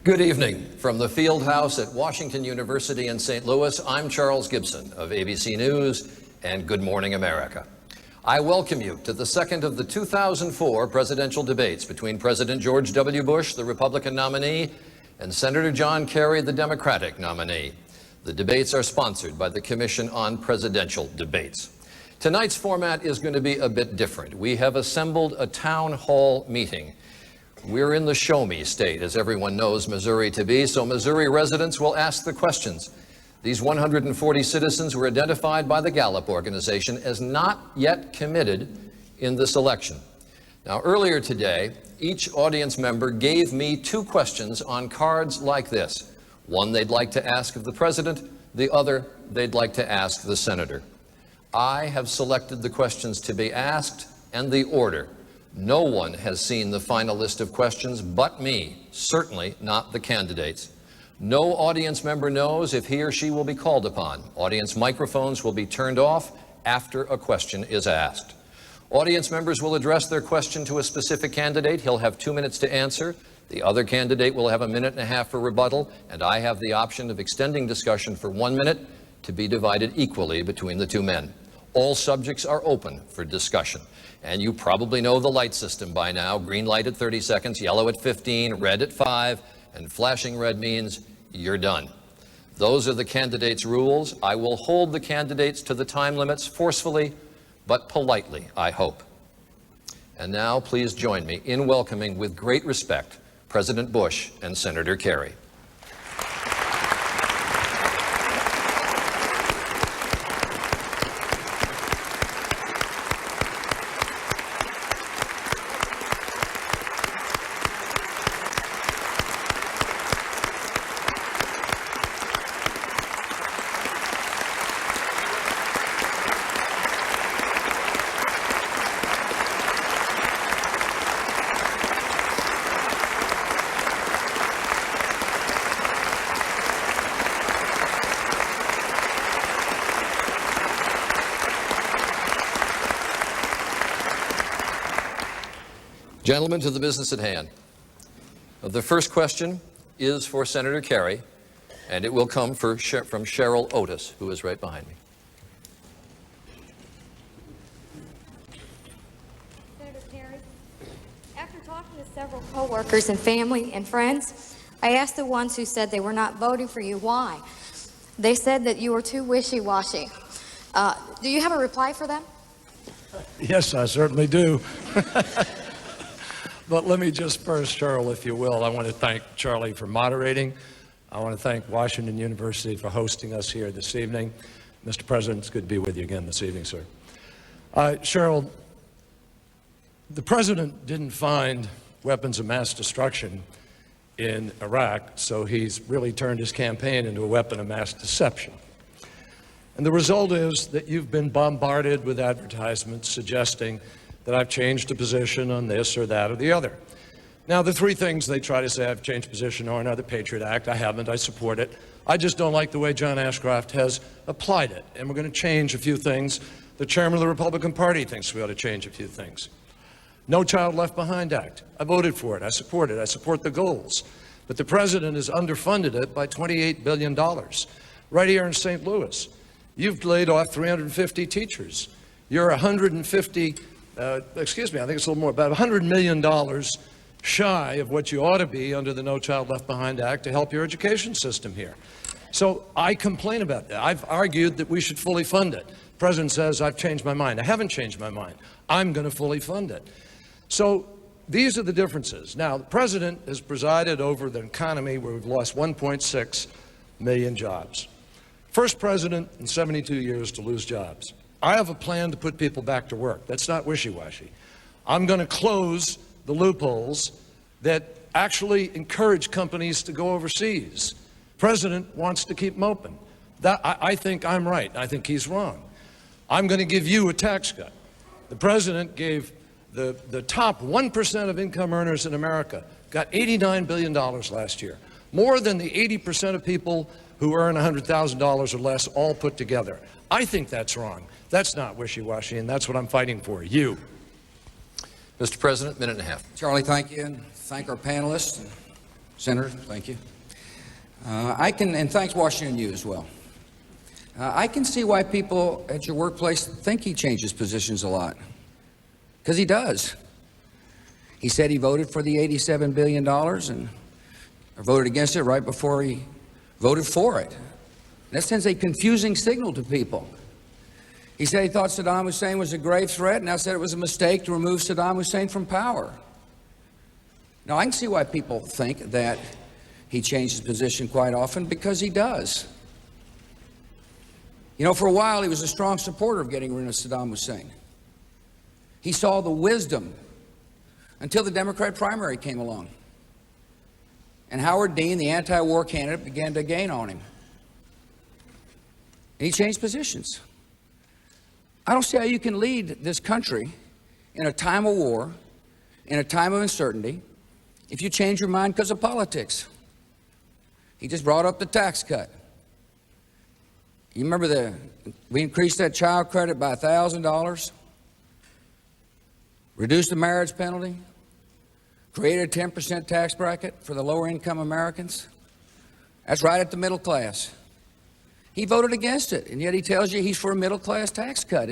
Good evening. From the field house at Washington University in St. Louis, I'm Charles Gibson of ABC News and Good Morning America. I welcome you to the second of the 2004 presidential debates between President George W. Bush, the Republican nominee, and Senator John Kerry, the Democratic nominee. The debates are sponsored by the Commission on Presidential Debates. Tonight's format is going to be a bit different. We have assembled a town hall meeting. We're in the show me state, as everyone knows Missouri to be, so Missouri residents will ask the questions. These 140 citizens were identified by the Gallup organization as not yet committed in this election. Now, earlier today, each audience member gave me two questions on cards like this. One they'd like to ask of the president, the other they'd like to ask the senator. I have selected the questions to be asked and the order. No one has seen the final list of questions but me, certainly not the candidates. No audience member knows if he or she will be called upon. Audience microphones will be turned off after a question is asked. Audience members will address their question to a specific candidate. He'll have 2 minutes to answer. The other candidate will have 1.5 minutes for rebuttal, and I have the option of extending discussion for 1 minute to be divided equally between the two men. All subjects are open for discussion. And you probably know the light system by now. Green light at 30 seconds, yellow at 15, red at 5, and flashing red means you're done. Those are the candidates' rules. I will hold the candidates to the time limits forcefully, but politely, I hope. And now, please join me in welcoming with great respect President Bush and Senator Kerry. Gentlemen, to the business at hand. The first question is for Senator Kerry, and it will come from Cheryl Otis, who is right behind me. Senator Kerry, after talking to several co-workers and family and friends, I asked the ones who said they were not voting for you why. They said that you were too wishy-washy. Do you have a reply for them? Yes, I certainly do. But let me just first, Cheryl, if you will, I want to thank Charlie for moderating. I want to thank Washington University for hosting us here this evening. Mr. President, it's good to be with you again this evening, sir. Cheryl, the president didn't find weapons of mass destruction in Iraq, so he's really turned his campaign into a weapon of mass deception. And the result is that you've been bombarded with advertisements suggesting that I've changed a position on this or that or the other. Now, the three things they try to say I've changed position on are the Patriot Act. I haven't. I support it. I just don't like the way John Ashcroft has applied it. And we're going to change a few things. The chairman of the Republican Party thinks we ought to change a few things. No Child Left Behind Act. I voted for it. I support it. I support the goals. But the president has underfunded it by $28 billion. Right here in St. Louis, you've laid off 350 teachers. You're 150 I think it's a little more, about $100 million shy of what you ought to be under the No Child Left Behind Act to help your education system here. So I complain about that. I've argued that we should fully fund it. The president says I've changed my mind. I haven't changed my mind. I'm going to fully fund it. So these are the differences. Now, the president has presided over the economy where we've lost 1.6 million jobs. First president in 72 years to lose jobs. I have a plan to put people back to work. That's not wishy-washy. I'm going to close the loopholes that actually encourage companies to go overseas. President wants to keep them open. I think I'm right. I think he's wrong. I'm going to give you a tax cut. The president gave the top 1% of income earners in America got $89 billion last year, more than the 80% of people who earn $100,000 or less all put together. I think that's wrong. That's not wishy-washy, and that's what I'm fighting for, you. Mr. President, minute and a half. Charlie, thank you, and thank our panelists. Senator, thank you. And thanks Washington you as well. I can see why people at your workplace think he changes positions a lot, because he does. He said he voted for the $87 billion and voted against it right before he voted for it. That sends a confusing signal to people. He said he thought Saddam Hussein was a grave threat, now said it was a mistake to remove Saddam Hussein from power. Now, I can see why people think that he changes position quite often, because he does. You know, for a while, he was a strong supporter of getting rid of Saddam Hussein. He saw the wisdom until the Democrat primary came along. And Howard Dean, the anti-war candidate, began to gain on him. And he changed positions. I don't see how you can lead this country in a time of war, in a time of uncertainty, if you change your mind because of politics. He just brought up the tax cut. You remember we increased that child credit by $1,000, reduced the marriage penalty, created a 10% tax bracket for the lower income Americans. That's right at the middle class. He voted against it, and yet he tells you he's for a middle class tax cut.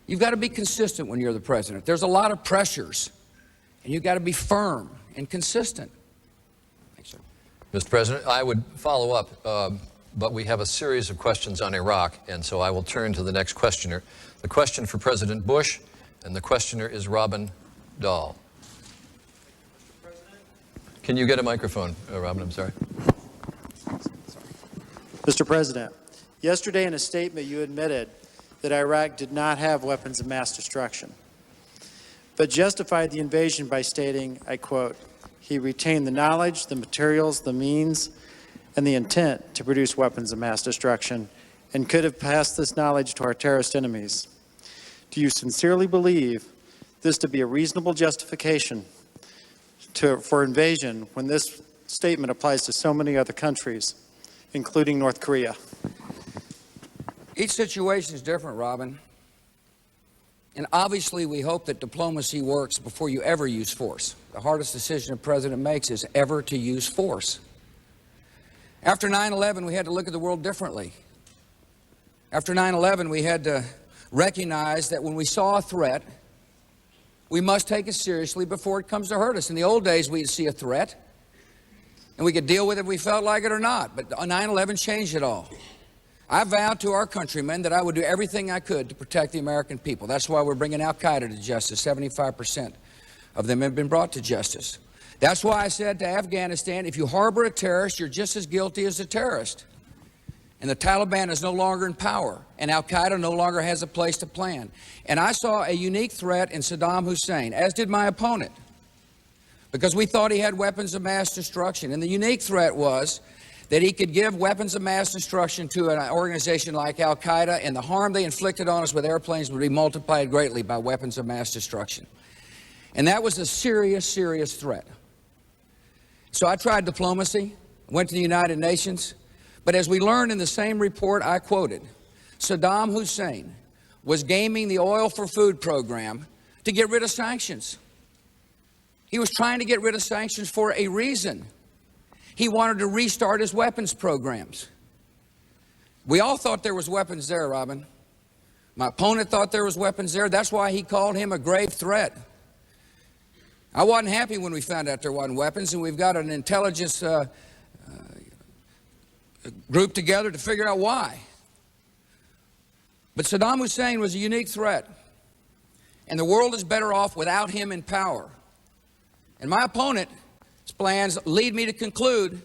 You've got to be consistent when you're the president. There's a lot of pressures, and you've got to be firm and consistent. Thanks, sir. Mr. President, I would follow up, but we have a series of questions on Iraq, and so I will turn to the next questioner. The question for President Bush, and the questioner is Robin Dahl. Can you get a microphone, Robin? I'm sorry. Mr. President, yesterday in a statement you admitted that Iraq did not have weapons of mass destruction, but justified the invasion by stating, I quote, "He retained the knowledge, the materials, the means, and the intent to produce weapons of mass destruction, and could have passed this knowledge to our terrorist enemies." Do you sincerely believe this to be a reasonable justification for invasion when this statement applies to so many other countries, including North Korea? Each situation is different, Robin. And obviously, we hope that diplomacy works before you ever use force. The hardest decision a president makes is ever to use force. After 9/11, we had to look at the world differently. After 9/11, we had to recognize that when we saw a threat, we must take it seriously before it comes to hurt us. In the old days, we'd see a threat, and we could deal with it if we felt like it or not. But 9/11 changed it all. I vowed to our countrymen that I would do everything I could to protect the American people. That's why we're bringing al-Qaeda to justice. 75% of them have been brought to justice. That's why I said to Afghanistan, if you harbor a terrorist, you're just as guilty as a terrorist. And the Taliban is no longer in power, and al-Qaeda no longer has a place to plan. And I saw a unique threat in Saddam Hussein, as did my opponent, because we thought he had weapons of mass destruction. And the unique threat was that he could give weapons of mass destruction to an organization like al-Qaeda, and the harm they inflicted on us with airplanes would be multiplied greatly by weapons of mass destruction. And that was a serious, serious threat. So I tried diplomacy, went to the United Nations, but as we learned in the same report I quoted, Saddam Hussein was gaming the oil for food program to get rid of sanctions. He was trying to get rid of sanctions for a reason. He wanted to restart his weapons programs. We all thought there was weapons there, Robin. My opponent thought there was weapons there. That's why he called him a grave threat. I wasn't happy when we found out there wasn't weapons, and we've got an intelligence group together to figure out why. But Saddam Hussein was a unique threat, and the world is better off without him in power. And my opponent's plans lead me to conclude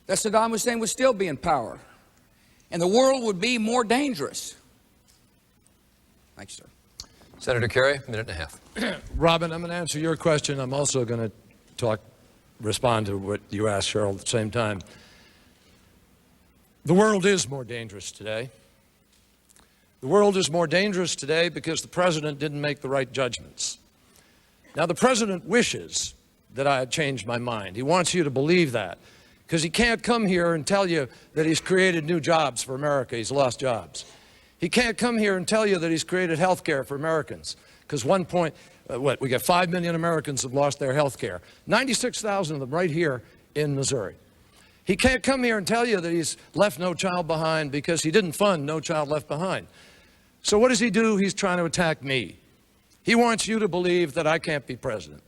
that Saddam Hussein would still be in power, and the world would be more dangerous. Thanks, sir. Senator Kerry, a minute and a half. Robin, I'm going to answer your question. I'm also going to respond to what you asked, Cheryl, at the same time. The world is more dangerous today. The world is more dangerous today because the president didn't make the right judgments. Now, the president wishes that I had changed my mind. He wants you to believe that, because he can't come here and tell you that he's created new jobs for America. He's lost jobs. He can't come here and tell you that he's created health care for Americans, because we got 5 million Americans have lost their health care. 96,000 of them right here in Missouri. He can't come here and tell you that he's left No Child Behind because he didn't fund No Child Left Behind. So what does he do? He's trying to attack me. He wants you to believe that I can't be president.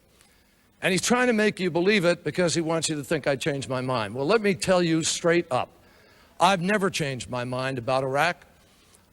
And he's trying to make you believe it because he wants you to think I changed my mind. Well, let me tell you straight up, I've never changed my mind about Iraq.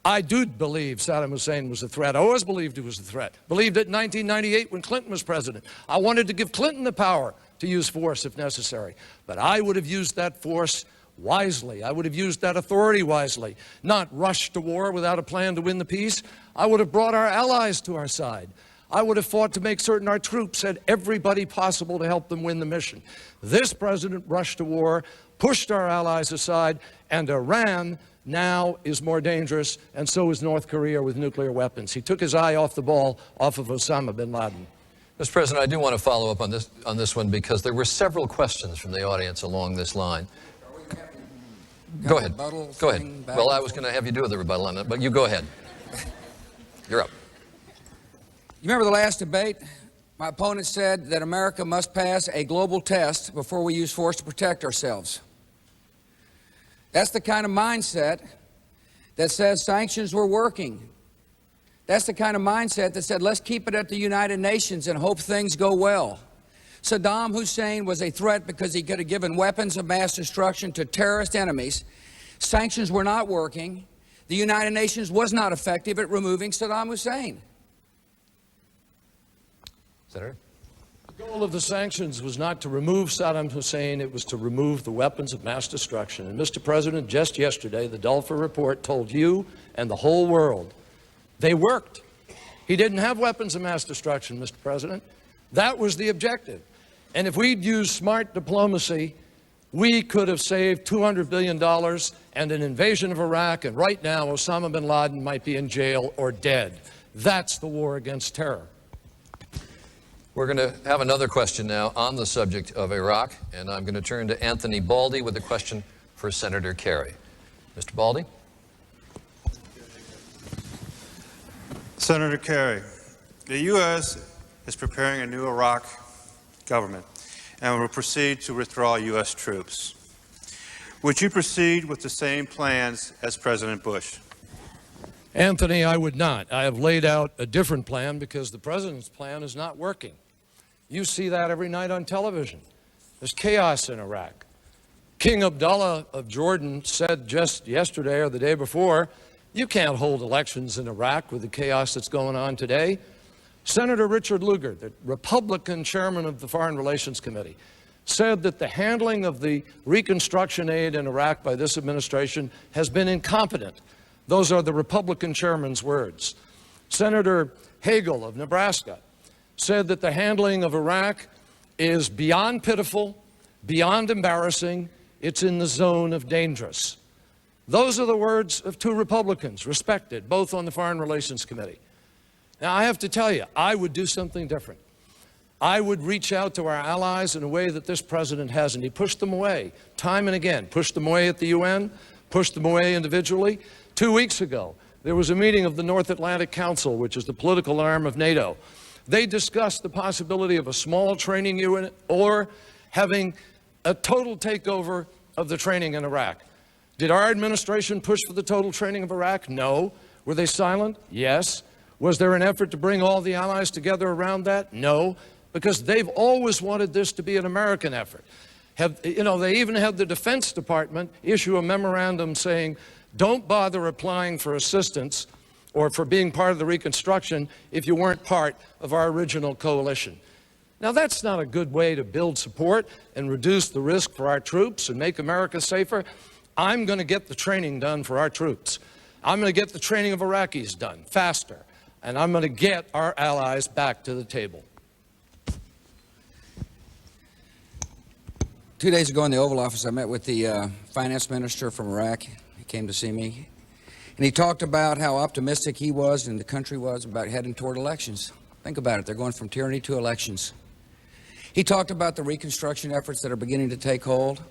I do believe Saddam Hussein was a threat. I always believed he was a threat. Believed it in 1998 when Clinton was president. I wanted to give Clinton the power to use force if necessary. But I would have used that force wisely. I would have used that authority wisely, not rushed to war without a plan to win the peace. I would have brought our allies to our side. I would have fought to make certain our troops had everybody possible to help them win the mission. This president rushed to war, pushed our allies aside, and Iran now is more dangerous, and so is North Korea with nuclear weapons. He took his eye off the ball, off of Osama bin Laden. Mr. President, I do want to follow up on this one because there were several questions from the audience along this line. Go ahead. Go ahead. Well, I was going to have you do the rebuttal on it, but you go ahead. You're up. You remember the last debate? My opponent said that America must pass a global test before we use force to protect ourselves. That's the kind of mindset that says sanctions were working. That's the kind of mindset that said, let's keep it at the United Nations and hope things go well. Saddam Hussein was a threat because he could have given weapons of mass destruction to terrorist enemies. Sanctions were not working. The United Nations was not effective at removing Saddam Hussein. Senator? The goal of the sanctions was not to remove Saddam Hussein, it was to remove the weapons of mass destruction. And Mr. President, just yesterday, the Dulfer report told you and the whole world they worked. He didn't have weapons of mass destruction, Mr. President. That was the objective. And if we'd used smart diplomacy, we could have saved $200 billion and an invasion of Iraq, and right now Osama bin Laden might be in jail or dead. That's the war against terror. We're going to have another question now on the subject of Iraq, and I'm going to turn to Anthony Baldy with a question for Senator Kerry. Mr. Baldy? Senator Kerry, the U.S. is preparing a new Iraq government and will proceed to withdraw U.S. troops. Would you proceed with the same plans as President Bush? Anthony, I would not. I have laid out a different plan because the president's plan is not working. You see that every night on television. There's chaos in Iraq. King Abdullah of Jordan said just yesterday or the day before, you can't hold elections in Iraq with the chaos that's going on today. Senator Richard Lugar, the Republican chairman of the Foreign Relations Committee, said that the handling of the reconstruction aid in Iraq by this administration has been incompetent. Those are the Republican chairman's words. Senator Hagel of Nebraska said that the handling of Iraq is beyond pitiful, beyond embarrassing, it's in the zone of dangerous. Those are the words of two Republicans, respected, both on the Foreign Relations Committee. Now, I have to tell you, I would do something different. I would reach out to our allies in a way that this president hasn't. He pushed them away time and again, pushed them away at the UN, pushed them away individually. 2 weeks ago, there was a meeting of the North Atlantic Council, which is the political arm of NATO. They discussed the possibility of a small training unit or having a total takeover of the training in Iraq. Did our administration push for the total training of Iraq? No. Were they silent? Yes. Was there an effort to bring all the allies together around that? No, because they've always wanted this to be an American effort. They even had the Defense Department issue a memorandum saying, don't bother applying for assistance or for being part of the reconstruction if you weren't part of our original coalition. Now, that's not a good way to build support and reduce the risk for our troops and make America safer. I'm going to get the training done for our troops. I'm going to get the training of Iraqis done faster, and I'm going to get our allies back to the table. 2 days ago in the Oval Office, I met with the finance minister from Iraq. He came to see me, and he talked about how optimistic he was and the country was about heading toward elections. Think about it. They're going from tyranny to elections. He talked about the reconstruction efforts that are beginning to take hold.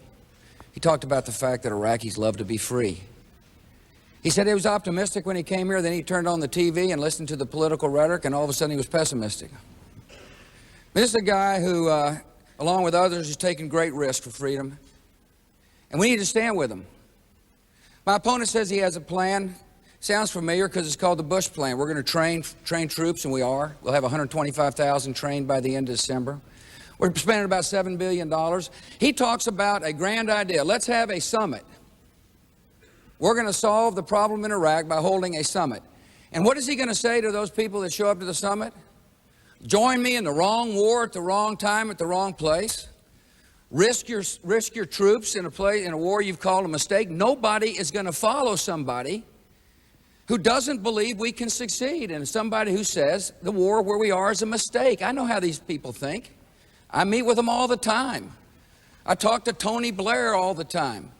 He talked about the fact that Iraqis love to be free. He said he was optimistic when he came here, then he turned on the TV and listened to the political rhetoric, and all of a sudden he was pessimistic. This is a guy who, along with others, has taken great risks for freedom, and we need to stand with him. My opponent says he has a plan. Sounds familiar because it's called the Bush plan. We're going to train troops, and we are. We'll have 125,000 trained by the end of December. We're spending about $7 billion. He talks about a grand idea. Let's have a summit. We're going to solve the problem in Iraq by holding a summit. And what is he going to say to those people that show up to the summit? Join me in the wrong war at the wrong time at the wrong place? Risk your troops in a war you've called a mistake? Nobody is going to follow somebody who doesn't believe we can succeed, and somebody who says the war where we are is a mistake. I know how these people think. I meet with them all the time. I talk to Tony Blair all the time.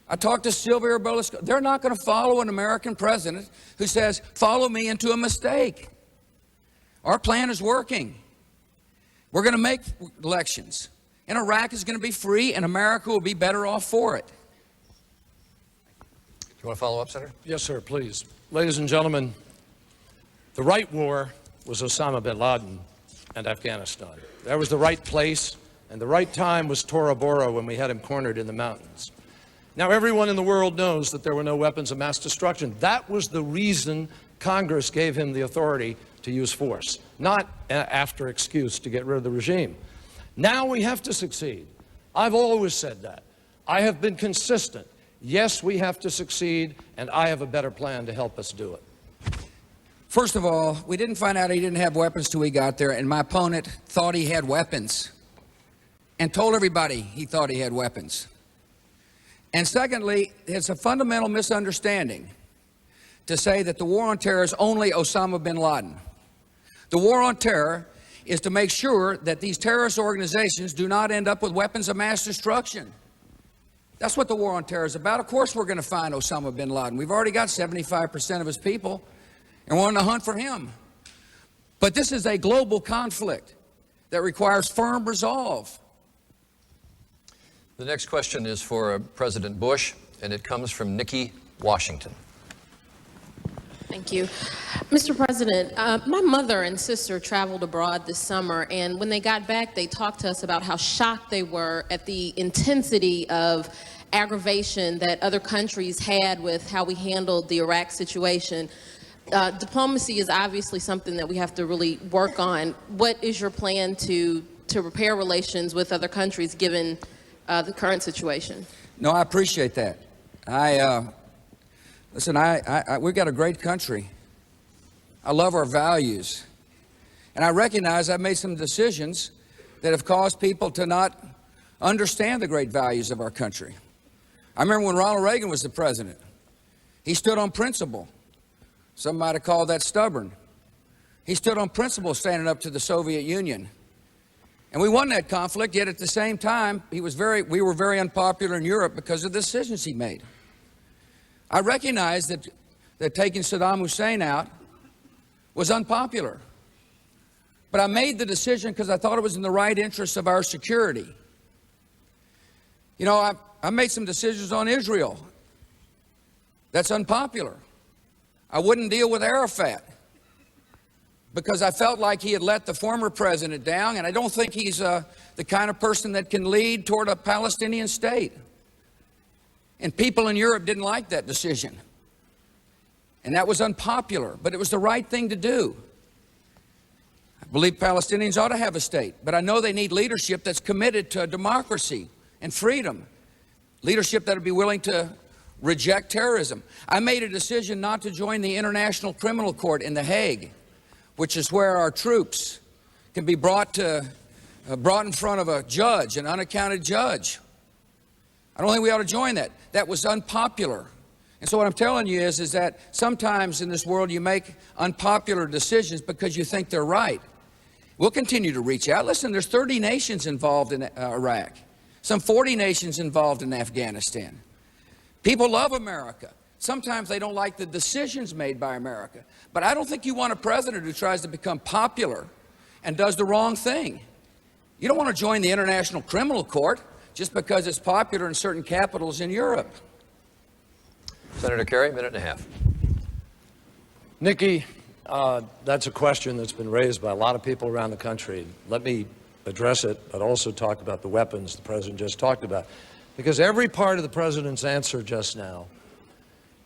I talk to Silvio Berlusconi. They're not going to follow an American president who says, follow me into a mistake. Our plan is working. We're going to make elections, and Iraq is going to be free, and America will be better off for it. Do you want to follow up, Senator? Yes, sir, please. Ladies and gentlemen, the right war was Osama bin Laden and Afghanistan. That was the right place, and the right time was Tora Bora when we had him cornered in the mountains. Now, everyone in the world knows that there were no weapons of mass destruction. That was the reason Congress gave him the authority to use force, not after excuse to get rid of the regime. Now we have to succeed. I've always said that. I have been consistent. Yes, we have to succeed, and I have a better plan to help us do it. First of all, we didn't find out he didn't have weapons till we got there, and my opponent thought he had weapons and told everybody he thought he had weapons. And secondly, it's a fundamental misunderstanding to say that the war on terror is only Osama bin Laden. The war on terror is to make sure that these terrorist organizations do not end up with weapons of mass destruction. That's what the war on terror is about. Of course we're going to find Osama bin Laden. We've already got 75% of his people, and we're on the hunt for him. But this is a global conflict that requires firm resolve. The next question is for President Bush, and it comes from Nikki Washington. Thank you. Mr. President, my mother and sister traveled abroad this summer, and when they got back, they talked to us about how shocked they were at the intensity of aggravation that other countries had with how we handled the Iraq situation. Diplomacy is obviously something that we have to really work on. What is your plan to repair relations with other countries given the current situation? No, I appreciate that. Listen, we've got a great country. I love our values. And I recognize I've made some decisions that have caused people to not understand the great values of our country. I remember when Ronald Reagan was the president. He stood on principle. Some might have called that stubborn. He stood on principle standing up to the Soviet Union. And we won that conflict, yet at the same time, we were very unpopular in Europe because of the decisions he made. I recognize that taking Saddam Hussein out was unpopular. But I made the decision because I thought it was in the right interest of our security. You know, I made some decisions on Israel. That's unpopular. I wouldn't deal with Arafat because I felt like he had let the former president down, and I don't think he's the kind of person that can lead toward a Palestinian state. And people in Europe didn't like that decision. And that was unpopular, but it was the right thing to do. I believe Palestinians ought to have a state, but I know they need leadership that's committed to democracy and freedom. Leadership that would be willing to reject terrorism. I made a decision not to join the International Criminal Court in The Hague, which is where our troops can be brought in front of a judge, an unaccounted judge. I don't think we ought to join that. That was unpopular. And so what I'm telling you is that sometimes in this world you make unpopular decisions because you think they're right. We'll continue to reach out. Listen, there's 30 nations involved in Iraq, some 40 nations involved in Afghanistan. People love America. Sometimes they don't like the decisions made by America. But I don't think you want a president who tries to become popular and does the wrong thing. You don't want to join the International Criminal Court just because it's popular in certain capitals in Europe. Senator Kerry, minute and a half. Nikki, that's a question that's been raised by a lot of people around the country. Let me address it, but also talk about the weapons the president just talked about. Because every part of the president's answer just now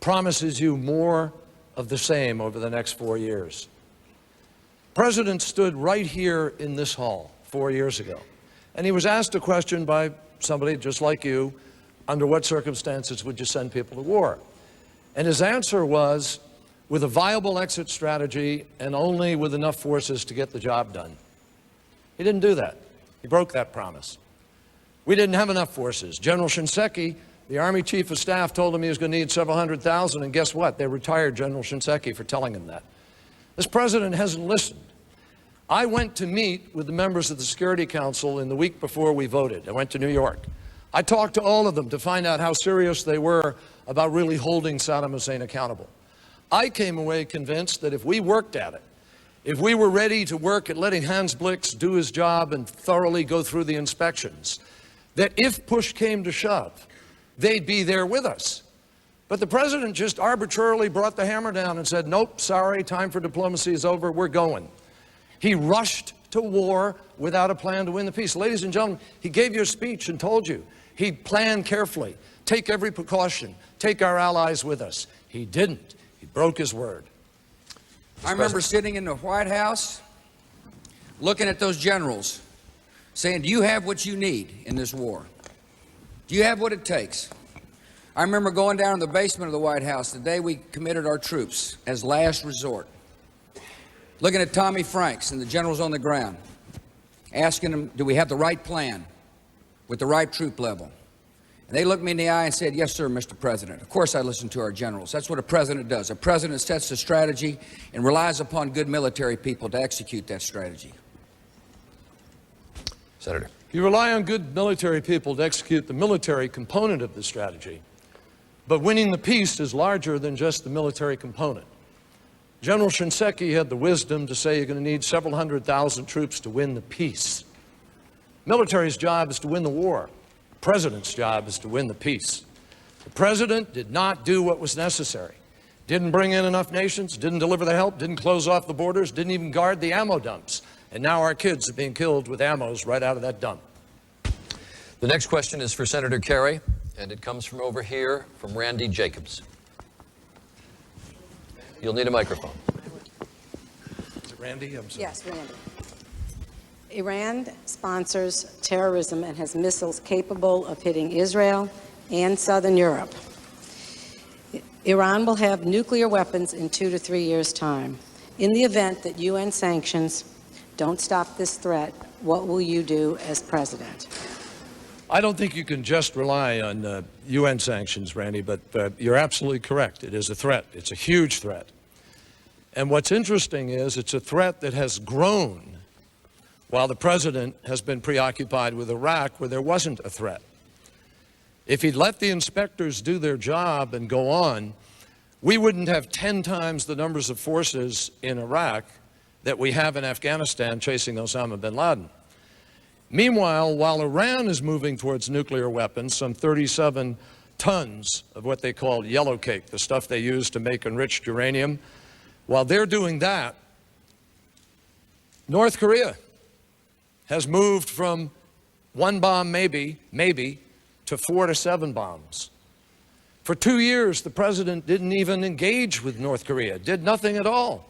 promises you more of the same over the next 4 years. The president stood right here in this hall 4 years ago, and he was asked a question by somebody just like you, under what circumstances would you send people to war? And his answer was, with a viable exit strategy and only with enough forces to get the job done. He didn't do that. He broke that promise. We didn't have enough forces. General Shinseki, the Army Chief of Staff, told him he was going to need several 100,000, and guess what? They retired General Shinseki for telling him that. This president hasn't listened. I went to meet with the members of the Security Council in the week before we voted. I went to New York. I talked to all of them to find out how serious they were about really holding Saddam Hussein accountable. I came away convinced that if we worked at it, if we were ready to work at letting Hans Blix do his job and thoroughly go through the inspections, that if push came to shove, they'd be there with us. But the president just arbitrarily brought the hammer down and said, nope, sorry, time for diplomacy is over, we're going. He rushed to war without a plan to win the peace. Ladies and gentlemen, he gave you a speech and told you he'd plan carefully, take every precaution, take our allies with us. He didn't. He broke his word. I remember sitting in the White House, looking at those generals, saying, do you have what you need in this war? Do you have what it takes? I remember going down in the basement of the White House the day we committed our troops as last resort, looking at Tommy Franks and the generals on the ground, asking them, do we have the right plan with the right troop level? And they looked me in the eye and said, yes, sir, Mr. President. Of course I listen to our generals. That's what a president does. A president sets the strategy and relies upon good military people to execute that strategy. Senator. You rely on good military people to execute the military component of the strategy. But winning the peace is larger than just the military component. General Shinseki had the wisdom to say you're going to need several 100,000 troops to win the peace. Military's job is to win the war. The president's job is to win the peace. The president did not do what was necessary. Didn't bring in enough nations, didn't deliver the help, didn't close off the borders, didn't even guard the ammo dumps. And now our kids are being killed with ammos right out of that dump. The next question is for Senator Kerry, and it comes from over here from Randy Jacobs. You'll need a microphone. Is it Randy? I'm sorry. Yes, Randy. Iran sponsors terrorism and has missiles capable of hitting Israel and southern Europe. Iran will have nuclear weapons in 2 to 3 years' time. In the event that UN sanctions don't stop this threat, what will you do as president? I don't think you can just rely on UN sanctions, Randy, but you're absolutely correct. It is a threat. It's a huge threat. And what's interesting is it's a threat that has grown while the president has been preoccupied with Iraq, where there wasn't a threat. If he'd let the inspectors do their job and go on, we wouldn't have 10 times the numbers of forces in Iraq that we have in Afghanistan chasing Osama bin Laden. Meanwhile, while Iran is moving towards nuclear weapons, some 37 tons of what they call yellow cake, the stuff they use to make enriched uranium, while they're doing that, North Korea has moved from 1 bomb maybe, to 4 to 7 bombs. For 2 years, the president didn't even engage with North Korea, did nothing at all,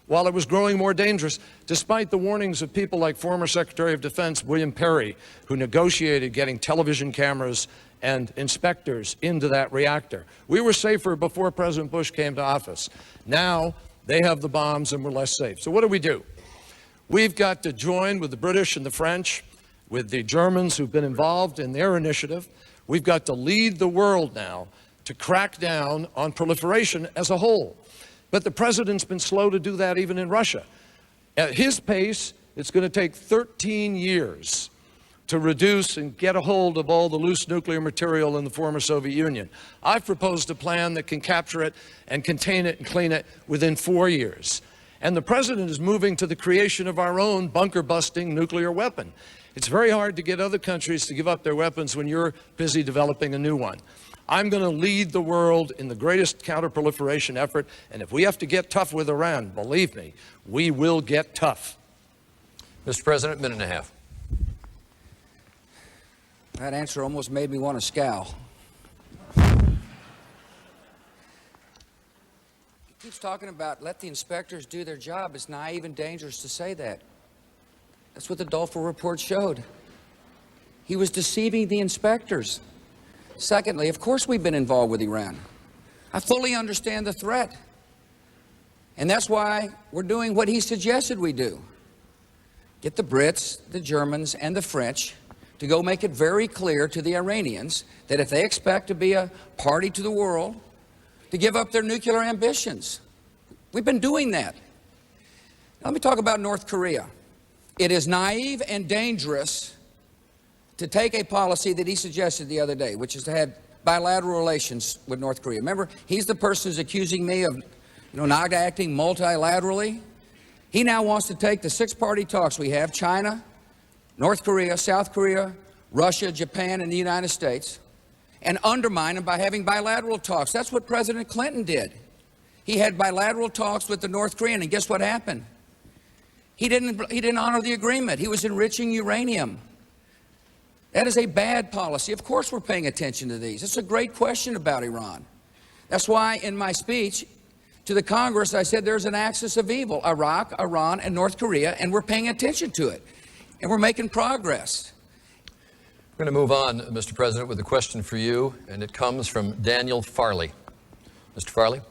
while it was growing more dangerous, despite the warnings of people like former Secretary of Defense William Perry, who negotiated getting television cameras and inspectors into that reactor. We were safer before President Bush came to office. Now they have the bombs and we're less safe. So what do? We've got to join with the British and the French, with the Germans who've been involved in their initiative. We've got to lead the world now to crack down on proliferation as a whole. But the president's been slow to do that even in Russia. At his pace, it's going to take 13 years to reduce and get a hold of all the loose nuclear material in the former Soviet Union. I've proposed a plan that can capture it and contain it and clean it within 4 years. And the president is moving to the creation of our own bunker-busting nuclear weapon. It's very hard to get other countries to give up their weapons when you're busy developing a new one. I'm going to lead the world in the greatest counterproliferation effort, and if we have to get tough with Iran, believe me, we will get tough. Mr. President, minute and a half. That answer almost made me want to scowl. He keeps talking about let the inspectors do their job. It's naive and dangerous to say that. That's what the Dulfer report showed. He was deceiving the inspectors. Secondly, of course we've been involved with Iran. I fully understand the threat. And that's why we're doing what he suggested we do. Get the Brits, the Germans, and the French to go make it very clear to the Iranians that if they expect to be a party to the world, to give up their nuclear ambitions. We've been doing that. Let me talk about North Korea. It is naive and dangerous to take a policy that he suggested the other day, which is to have bilateral relations with North Korea. Remember, he's the person who's accusing me of, not acting multilaterally. He now wants to take the 6-party talks we have, China, North Korea, South Korea, Russia, Japan, and the United States, and undermine them by having bilateral talks. That's what President Clinton did. He had bilateral talks with the North Korean, and guess what happened? He didn't honor the agreement. He was enriching uranium. That is a bad policy. Of course we're paying attention to these. It's a great question about Iran. That's why in my speech to the Congress I said there's an axis of evil, Iraq, Iran, and North Korea, and we're paying attention to it. And we're making progress. We're going to move on, Mr. President, with a question for you, and it comes from Daniel Farley. Mr. Farley?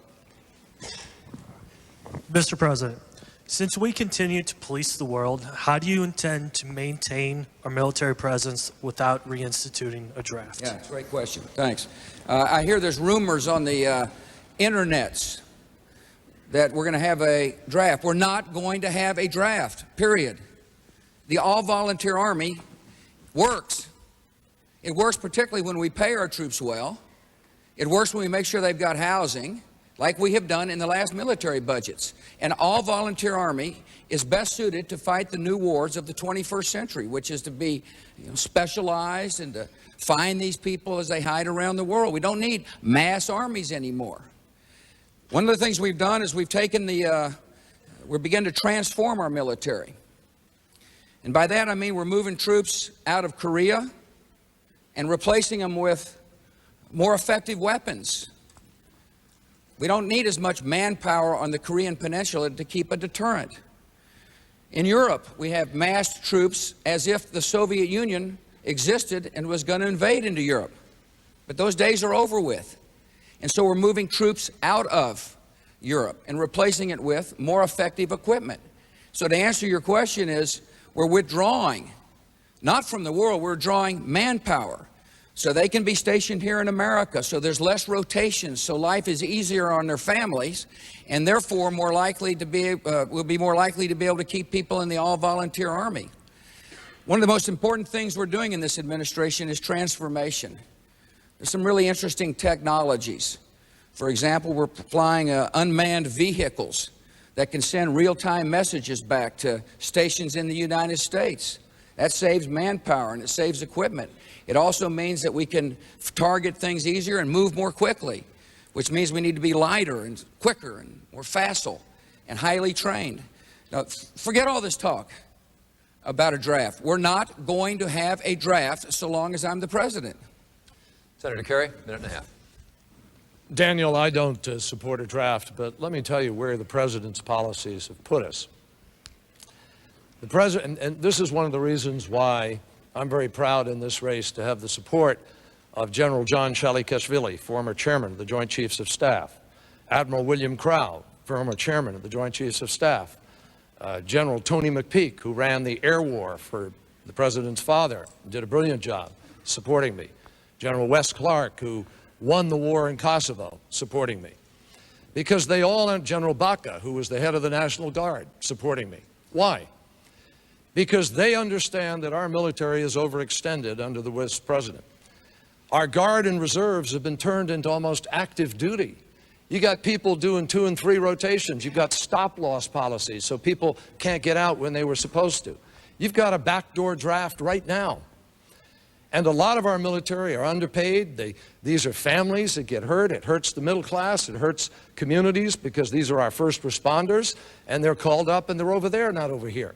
Mr. President, since we continue to police the world, how do you intend to maintain our military presence without reinstituting a draft? Yeah, it's a great question. Thanks. I hear there's rumors on the internets that we're going to have a draft. We're not going to have a draft, period. The all-volunteer Army works. It works particularly when we pay our troops well. It works when we make sure they've got housing, like we have done in the last military budgets. An all-volunteer Army is best suited to fight the new wars of the 21st century, which is to be specialized and to find these people as they hide around the world. We don't need mass armies anymore. One of the things we've done is we've taken we're beginning to transform our military. And by that I mean we're moving troops out of Korea and replacing them with more effective weapons. We don't need as much manpower on the Korean Peninsula to keep a deterrent. In Europe, we have massed troops as if the Soviet Union existed and was going to invade into Europe. But those days are over with. And so we're moving troops out of Europe and replacing it with more effective equipment. So to answer your question is, we're withdrawing, not from the world, we're drawing manpower. So they can be stationed here in America, so there's less rotation, so life is easier on their families, and therefore more likely to be, will be more likely to be able to keep people in the all-volunteer Army. One of the most important things we're doing in this administration is transformation. There's some really interesting technologies. For example, we're flying unmanned vehicles that can send real-time messages back to stations in the United States. That saves manpower and it saves equipment. It also means that we can target things easier and move more quickly, which means we need to be lighter and quicker and more facile and highly trained. Now, forget all this talk about a draft. We're not going to have a draft so long as I'm the president. Senator Kerry, minute and a half. Daniel, I don't support a draft, but let me tell you where the president's policies have put us. The president, and this is one of the reasons why I'm very proud in this race to have the support of General John Shalikashvili, former chairman of the Joint Chiefs of Staff, Admiral William Crowe, former chairman of the Joint Chiefs of Staff, General Tony McPeak, who ran the air war for the president's father, did a brilliant job supporting me, General Wes Clark, who won the war in Kosovo, supporting me. Because they all, and General Baca, who was the head of the National Guard, supporting me. Why? Because they understand that our military is overextended under the Vice President. Our Guard and reserves have been turned into almost active duty. You got people doing 2 and 3 rotations. You've got stop-loss policies, so people can't get out when they were supposed to. You've got a backdoor draft right now. And a lot of our military are underpaid. These are families that get hurt. It hurts the middle class. It hurts communities because these are our first responders, and they're called up and they're over there, not over here.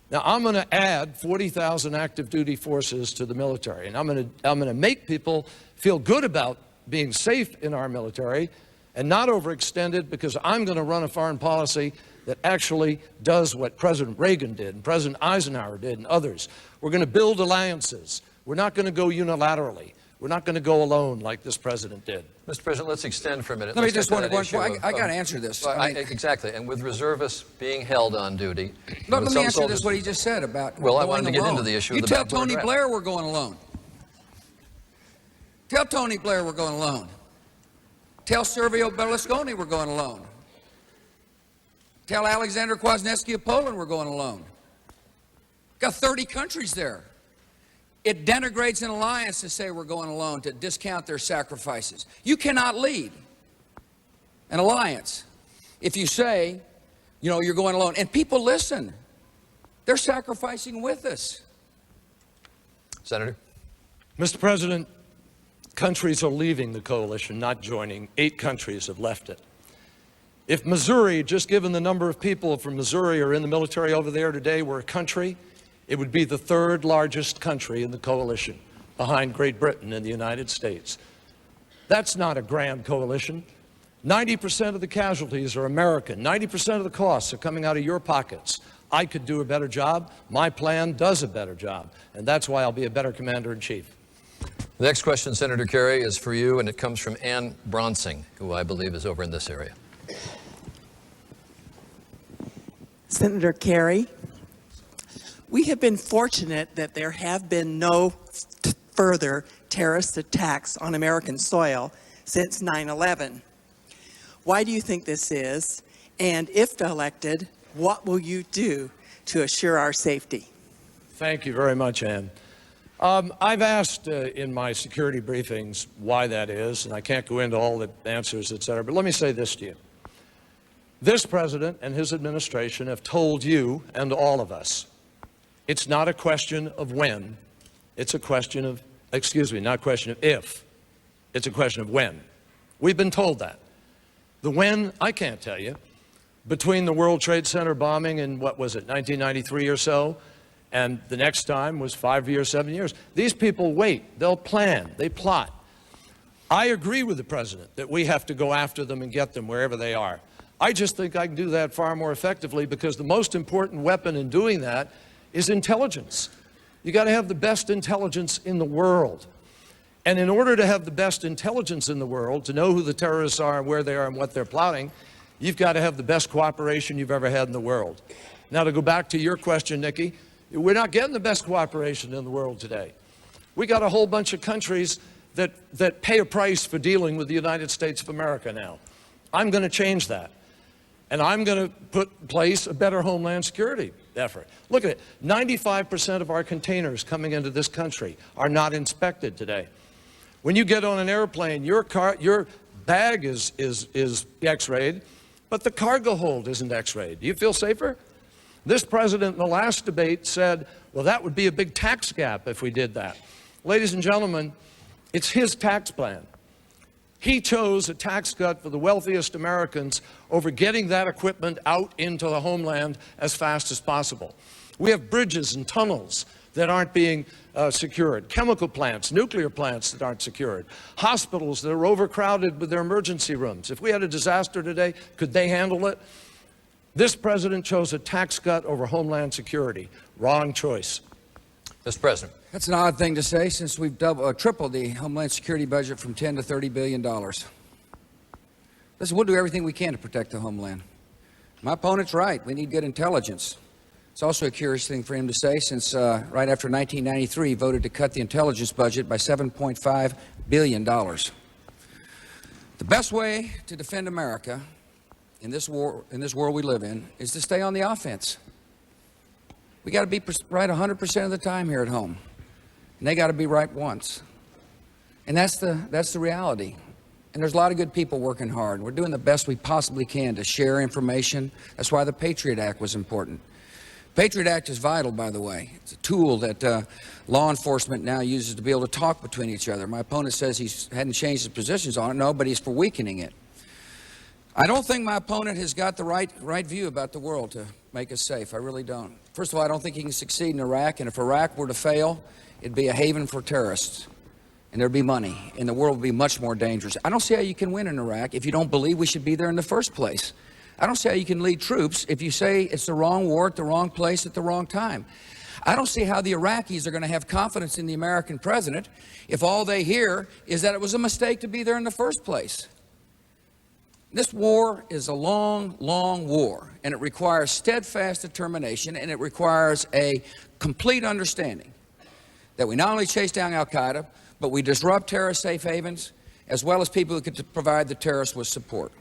Now, I'm going to add 40,000 active duty forces to the military, and I'm going to make people feel good about being safe in our military and not overextended, because I'm going to run a foreign policy that actually does what President Reagan did and President Eisenhower did and others. We're going to build alliances. We're not going to go unilaterally. We're not going to go alone like this president did. Mr. President, let's extend for a minute. Let me Let's just get to one that point. issue I of- got to answer this. Well, I mean, exactly, and with reservists being held on duty. let with me some answer soldiers- this, what he just said about Well, I going wanted to get alone. into the issue You of the tell backward Tony draft. Blair we're going alone. Tell Tony Blair we're going alone. Tell Silvio Berlusconi we're going alone. Tell Alexander Kwasniewski of Poland we're going alone. Got 30 countries there. It denigrates an alliance to say we're going alone, to discount their sacrifices. You cannot lead an alliance if you say, you know, you're going alone. And people listen. They're sacrificing with us. Senator? Mr. President, countries are leaving the coalition, not joining. 8 countries have left it. If Missouri, just given the number of people from Missouri are in the military over there today, were a country, it would be the 3rd largest country in the coalition, behind Great Britain and the United States. That's not a grand coalition. 90% of the casualties are American. 90% of the costs are coming out of your pockets. I could do a better job. My plan does a better job. And that's why I'll be a better commander-in-chief. The next question, Senator Kerry, is for you, and it comes from Ann Bronsing, who I believe is over in this area. Senator Kerry, we have been fortunate that there have been no further terrorist attacks on American soil since 9/11. Why do you think this is? And if elected, what will you do to assure our safety? Thank you very much, Ann. I've asked in my security briefings why that is, and I can't go into all the answers, et cetera, but let me say this to you. This president and his administration have told you and all of us, it's not a question of when, it's a question of, not a question of if, it's a question of when. We've been told that. The when, I can't tell you. Between the World Trade Center bombing in, what was it, 1993 or so, and the next time was 5 years, 7 years. These people wait, they'll plan, they plot. I agree with the president that we have to go after them and get them wherever they are. I just think I can do that far more effectively, because the most important weapon in doing that is intelligence. You got to have the best intelligence in the world. And in order to have the best intelligence in the world, to know who the terrorists are and where they are and what they're plotting, you've got to have the best cooperation you've ever had in the world. Now, to go back to your question, Nikki, we're not getting the best cooperation in the world today. We got a whole bunch of countries that pay a price for dealing with the United States of America now. I'm going to change that. And I'm going to put in place a better homeland security effort. Look at it. 95% of our containers coming into this country are not inspected today. When you get on an airplane, your bag is X-rayed, but the cargo hold isn't X-rayed. Do you feel safer? This president in the last debate said, well, that would be a big tax gap if we did that. Ladies and gentlemen, it's his tax plan. He chose a tax cut for the wealthiest Americans over getting that equipment out into the homeland as fast as possible. We have bridges and tunnels that aren't being secured, chemical plants, nuclear plants that aren't secured, hospitals that are overcrowded with their emergency rooms. If we had a disaster today, could they handle it? This president chose a tax cut over homeland security. Wrong choice. Mr. President. That's an odd thing to say, since we've tripled the Homeland Security budget from $10 to $30 billion. Listen, we'll do everything we can to protect the homeland. My opponent's right. We need good intelligence. It's also a curious thing for him to say, since right after 1993, he voted to cut the intelligence budget by $7.5 billion. The best way to defend America in this world we live in is to stay on the offense. We got to be right 100% of the time here at home. And they got to be right once. And that's the reality. And there's a lot of good people working hard. We're doing the best we possibly can to share information. That's why the Patriot Act was important. Patriot Act is vital, by the way. It's a tool that law enforcement now uses to be able to talk between each other. My opponent says he hadn't changed his positions on it. No, but he's for weakening it. I don't think my opponent has got the right view about the world to make us safe. I really don't. First of all, I don't think he can succeed in Iraq, and if Iraq were to fail, it'd be a haven for terrorists, and there'd be money, and the world would be much more dangerous. I don't see how you can win in Iraq if you don't believe we should be there in the first place. I don't see how you can lead troops if you say it's the wrong war at the wrong place at the wrong time. I don't see how the Iraqis are going to have confidence in the American president if all they hear is that it was a mistake to be there in the first place. This war is a long, long war, and it requires steadfast determination, and it requires a complete understanding that we not only chase down al-Qaeda, but we disrupt terrorist safe havens, as well as people who could provide the terrorists with support.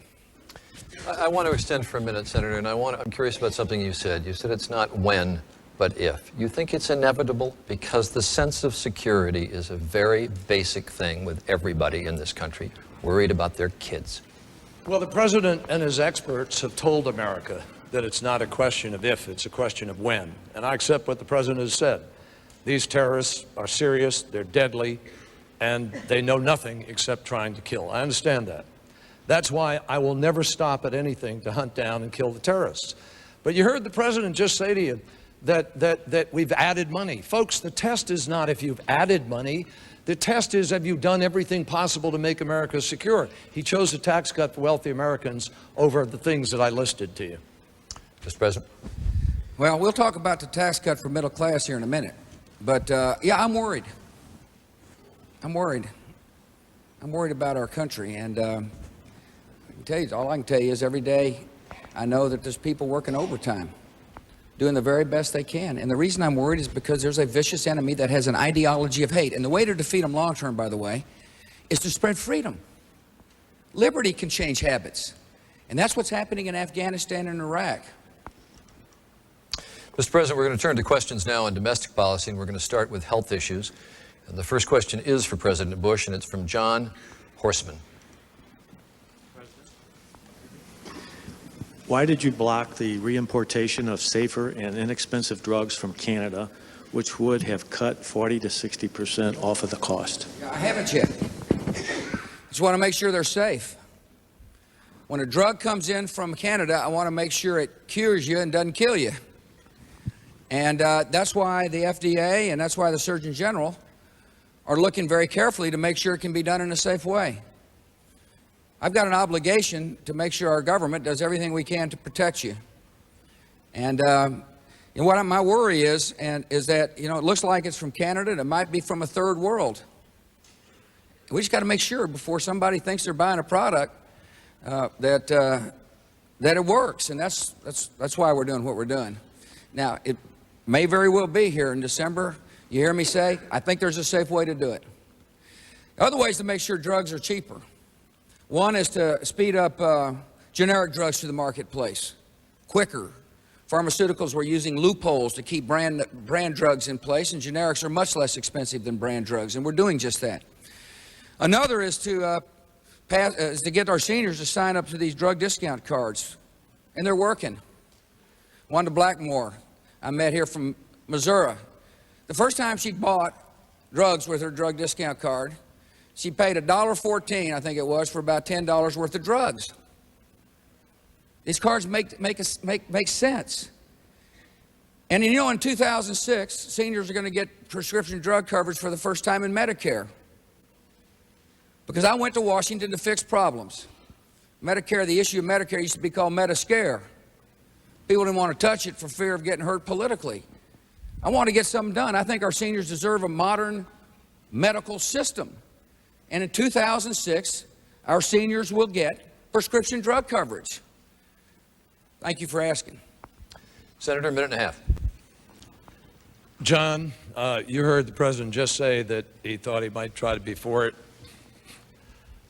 I want to extend for a minute, Senator, and I'm curious about something you said. You said it's not when, but if. You think it's inevitable? Because the sense of security is a very basic thing with everybody in this country, worried about their kids. Well, the president and his experts have told America that it's not a question of if, it's a question of when. And I accept what the president has said. These terrorists are serious, they're deadly, and they know nothing except trying to kill. I understand that. That's why I will never stop at anything to hunt down and kill the terrorists. But you heard the president just say to you that we've added money. Folks, the test is not if you've added money. The test is, have you done everything possible to make America secure? He chose a tax cut for wealthy Americans over the things that I listed to you. Mr. President. Well, we'll talk about the tax cut for middle class here in a minute. But, yeah, I'm worried. I'm worried. I'm worried about our country. And I can tell you, all I can tell you is every day I know that there's people working overtime, doing the very best they can. And the reason I'm worried is because there's a vicious enemy that has an ideology of hate. And the way to defeat them long term, by the way, is to spread freedom. Liberty can change habits. And that's what's happening in Afghanistan and Iraq. Mr. President, we're going to turn to questions now on domestic policy, and we're going to start with health issues. And the first question is for President Bush, and it's from John Horseman. Why did you block the reimportation of safer and inexpensive drugs from Canada, which would have cut 40 to 60% off of the cost? I haven't yet. Just want to make sure they're safe. When a drug comes in from Canada, I want to make sure it cures you and doesn't kill you. And that's why the FDA and that's why the Surgeon General are looking very carefully to make sure it can be done in a safe way. I've got an obligation to make sure our government does everything we can to protect you. And what my worry is that, you know, it looks like it's from Canada and it might be from a third world. We just got to make sure before somebody thinks they're buying a product that it works. And that's why we're doing what we're doing. Now, it may very well be here in December. You hear me say, I think there's a safe way to do it. Other ways to make sure drugs are cheaper. One is to speed up generic drugs to the marketplace quicker. Pharmaceuticals were using loopholes to keep brand drugs in place, and generics are much less expensive than brand drugs, and we're doing just that. Another is to get our seniors to sign up to these drug discount cards, and they're working. Wanda Blackmore, I met here from Missouri. The first time she bought drugs with her drug discount card, she paid $1.14, I think it was, for about $10 worth of drugs. These cards make sense. And you know, in 2006, seniors are going to get prescription drug coverage for the first time in Medicare. Because I went to Washington to fix problems. Medicare, the issue of Medicare used to be called Mediscare. People didn't want to touch it for fear of getting hurt politically. I want to get something done. I think our seniors deserve a modern medical system. And in 2006, our seniors will get prescription drug coverage. Thank you for asking. Senator, a minute and a half. John, you heard the president just say that he thought he might try to be for it.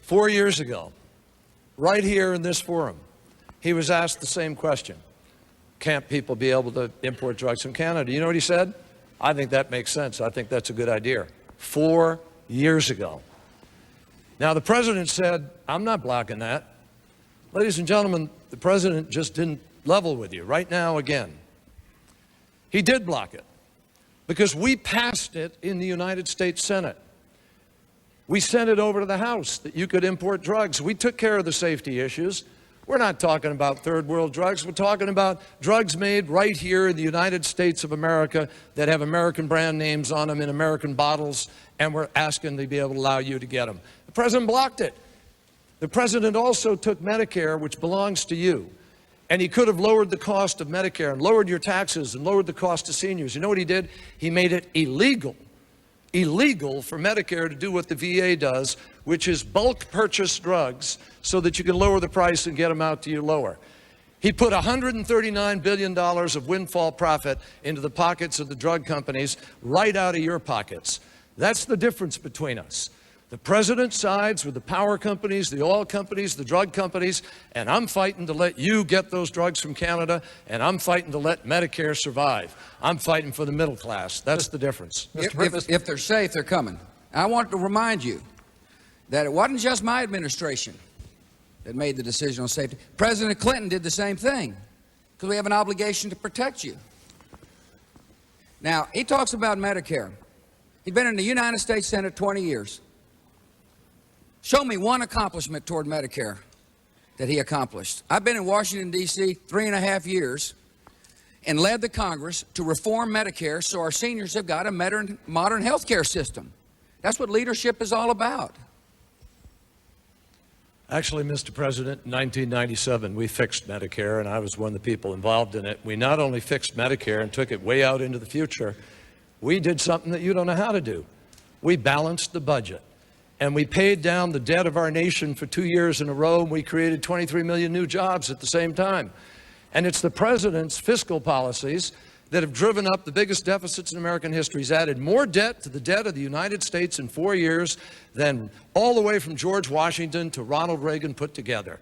4 years ago, right here in this forum, he was asked the same question. Can't people be able to import drugs from Canada? You know what he said? I think that makes sense. I think that's a good idea. 4 years ago. Now, the president said, I'm not blocking that. Ladies and gentlemen, the president just didn't level with you. Right now, again, He did block it because we passed it in the United States Senate. We sent it over to the House that you could import drugs. We took care of the safety issues. We're not talking about third world drugs. We're talking about drugs made right here in the United States of America that have American brand names on them in American bottles, and we're asking to be able to allow you to get them. The president blocked it. The president also took Medicare, which belongs to you, and he could have lowered the cost of Medicare and lowered your taxes and lowered the cost to seniors. You know what he did? He made it illegal for Medicare to do what the VA does, which is bulk purchase drugs so that you can lower the price and get them out to you lower. He put $139 billion of windfall profit into the pockets of the drug companies right out of your pockets. That's the difference between us. The president sides with the power companies, the oil companies, the drug companies, and I'm fighting to let you get those drugs from Canada, and I'm fighting to let Medicare survive. I'm fighting for the middle class. That's the difference. If they're safe, they're coming. I want to remind you that it wasn't just my administration that made the decision on safety. President Clinton did the same thing because we have an obligation to protect you. Now, he talks about Medicare. He'd been in the United States Senate 20 years. Show me one accomplishment toward Medicare that he accomplished. I've been in Washington, D.C. 3.5 years and led the Congress to reform Medicare so our seniors have got a modern health care system. That's what leadership is all about. Actually, Mr. President, in 1997, we fixed Medicare, and I was one of the people involved in it. We not only fixed Medicare and took it way out into the future, we did something that you don't know how to do. We balanced the budget, and we paid down the debt of our nation for 2 years in a row, and we created 23 million new jobs at the same time. And it's the president's fiscal policies that have driven up the biggest deficits in American history. He's added more debt to the debt of the United States in 4 years than all the way from George Washington to Ronald Reagan put together.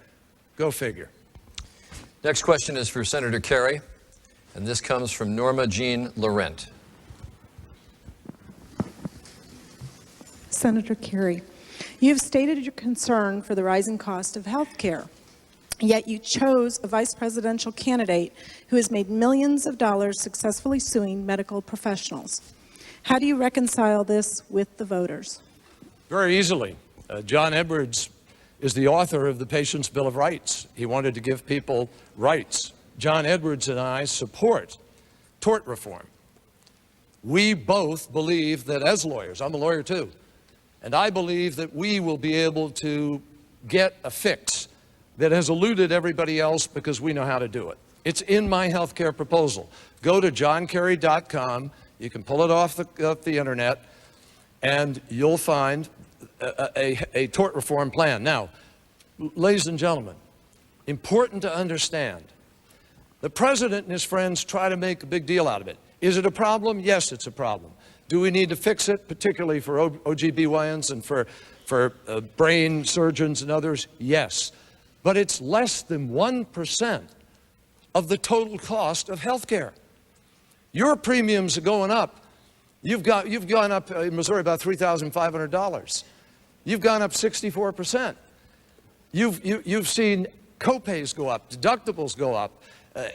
Go figure. Next question is for Senator Kerry, and this comes from Norma Jean Laurent. Senator Kerry, you have stated your concern for the rising cost of health care. Yet you chose a vice presidential candidate who has made millions of dollars successfully suing medical professionals. How do you reconcile this with the voters? Very easily. John Edwards is the author of the Patient's Bill of Rights. He wanted to give people rights. John Edwards and I support tort reform. We both believe that as lawyers, I'm a lawyer too, and I believe that we will be able to get a fix that has eluded everybody else because we know how to do it. It's in my health care proposal. Go to johnkerry.com. You can pull it off the internet, and you'll find a tort reform plan. Now, ladies and gentlemen, important to understand, the president and his friends try to make a big deal out of it. Is it a problem? Yes, it's a problem. Do we need to fix it, particularly for OGBYNs and for brain surgeons and others? Yes. But it's less than 1% of the total cost of health care. Your premiums are going up. You've gone up in Missouri about $3,500. You've gone up 64%. You've seen copays go up, deductibles go up.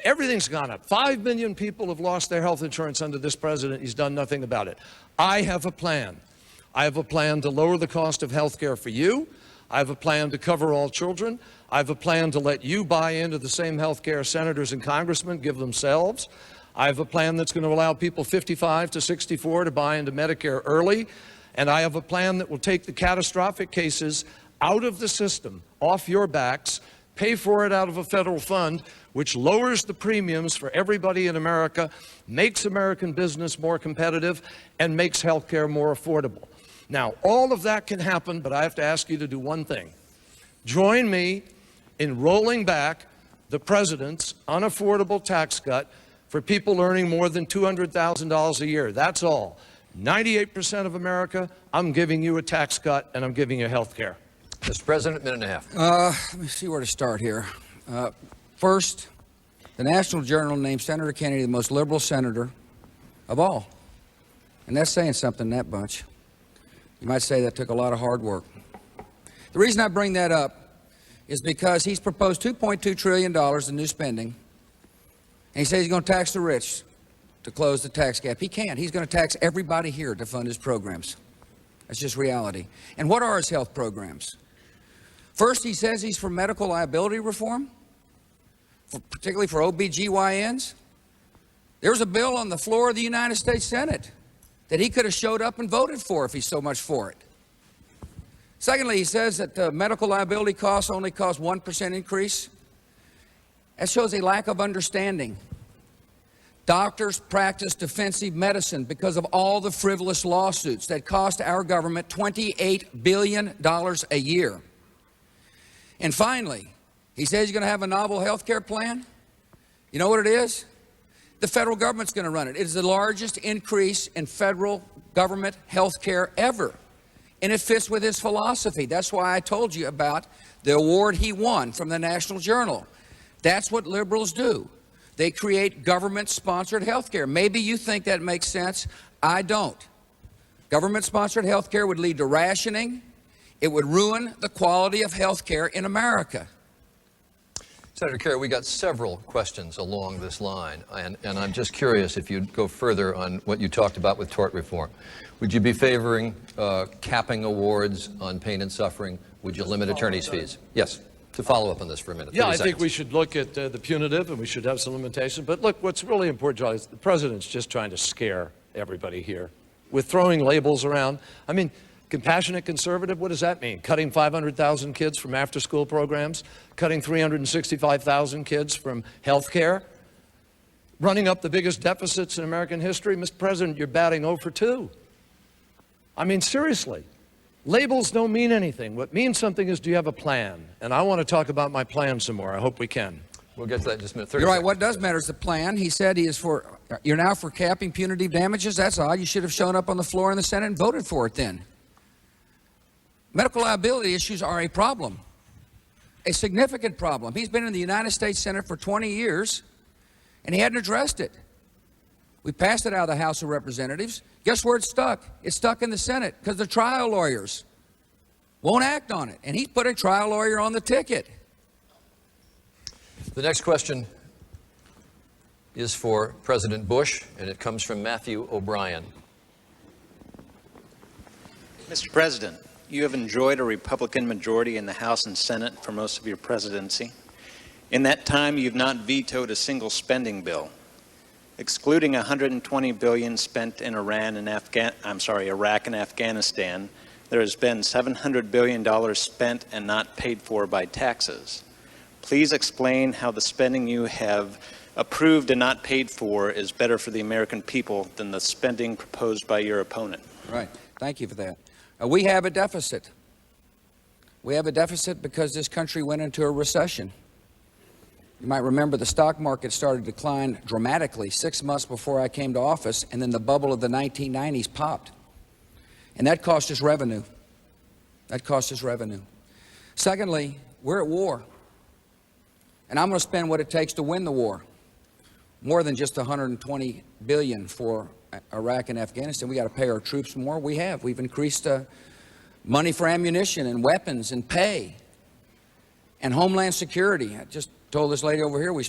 Everything's gone up. 5 million people have lost their health insurance under this president. He's done nothing about it. I have a plan. I have a plan to lower the cost of health care for you. I have a plan to cover all children. I have a plan to let you buy into the same health care senators and congressmen give themselves. I have a plan that's going to allow people 55 to 64 to buy into Medicare early. And I have a plan that will take the catastrophic cases out of the system, off your backs, pay for it out of a federal fund, which lowers the premiums for everybody in America, makes American business more competitive, and makes health care more affordable. Now, all of that can happen, but I have to ask you to do one thing. Join me in rolling back the president's unaffordable tax cut for people earning more than $200,000 a year. That's all. 98% of America, I'm giving you a tax cut, and I'm giving you health care. Mr. President, minute and a half. Let me see where to start here. First, the National Journal named Senator Kennedy the most liberal senator of all. And that's saying something, that bunch. You might say that took a lot of hard work. The reason I bring that up is because he's proposed $2.2 trillion in new spending, and he says he's going to tax the rich. to close the tax gap. He can't. He's going to tax everybody here to fund his programs. That's just reality. And what are his health programs? First, he says he's for medical liability reform, particularly for OBGYNs. There's a bill on the floor of the United States Senate that he could have showed up and voted for if he's so much for it. Secondly, he says that medical liability costs only cost 1% increase. That shows a lack of understanding. Doctors practice defensive medicine because of all the frivolous lawsuits that cost our government $28 billion a year. And finally, he says he's going to have a novel health care plan. You know what it is? The federal government's going to run it. It is the largest increase in federal government health care ever. And it fits with his philosophy. That's why I told you about the award he won from the National Journal. That's what liberals do. They create government-sponsored health care. Maybe you think that makes sense. I don't. Government-sponsored health care would lead to rationing. It would ruin the quality of health care in America. Senator Kerry, we got several questions along this line, and I'm just curious if you'd go further on what you talked about with tort reform. Would you be favoring capping awards on pain and suffering? Would you limit attorneys' fees? Yes. To follow up on this for a minute. Yeah, I 30 think seconds. we should look at the punitive, and we should have some limitations. But look, what's really important, Charlie, is the president's just trying to scare everybody here with throwing labels around. I mean, compassionate conservative, what does that mean? Cutting 500,000 kids from after-school programs? Cutting 365,000 kids from health care? Running up the biggest deficits in American history? Mr. President, you're batting 0 for 2. I mean, seriously. Labels don't mean anything. What means something is, do you have a plan? And I want to talk about my plan some more. I hope we can. We'll get to that in just a minute. 30 You're right. seconds. What does matter is the plan. He said he is for, you're now for capping punitive damages? That's odd. You should have shown up on the floor in the Senate and voted for it then. Medical liability issues are a problem, a significant problem. He's been in the United States Senate for 20 years, and he hadn't addressed it. We passed it out of the House of Representatives. Guess where it's stuck? It's stuck in the Senate because the trial lawyers won't act on it, and he's put a trial lawyer on the ticket. The next question is for President Bush, and it comes from Matthew O'Brien. Mr. President, you have enjoyed a Republican majority in the House and Senate for most of your presidency. In that time, you've not vetoed a single spending bill. Excluding $120 billion spent in Iraq and Afghanistan, there has been $700 billion spent and not paid for by taxes. Please explain how the spending you have approved and not paid for is better for the American people than the spending proposed by your opponent. Right. Thank you for that. We have a deficit. We have a deficit because this country went into a recession. You might remember the stock market started to decline dramatically 6 months before I came to office, and then the bubble of the 1990s popped. And that cost us revenue. That cost us revenue. Secondly, we're at war. And I'm going to spend what it takes to win the war. More than just $120 billion for Iraq and Afghanistan. We got to pay our troops more. We have. We've increased money for ammunition and weapons and pay and homeland security. I just told this lady over here we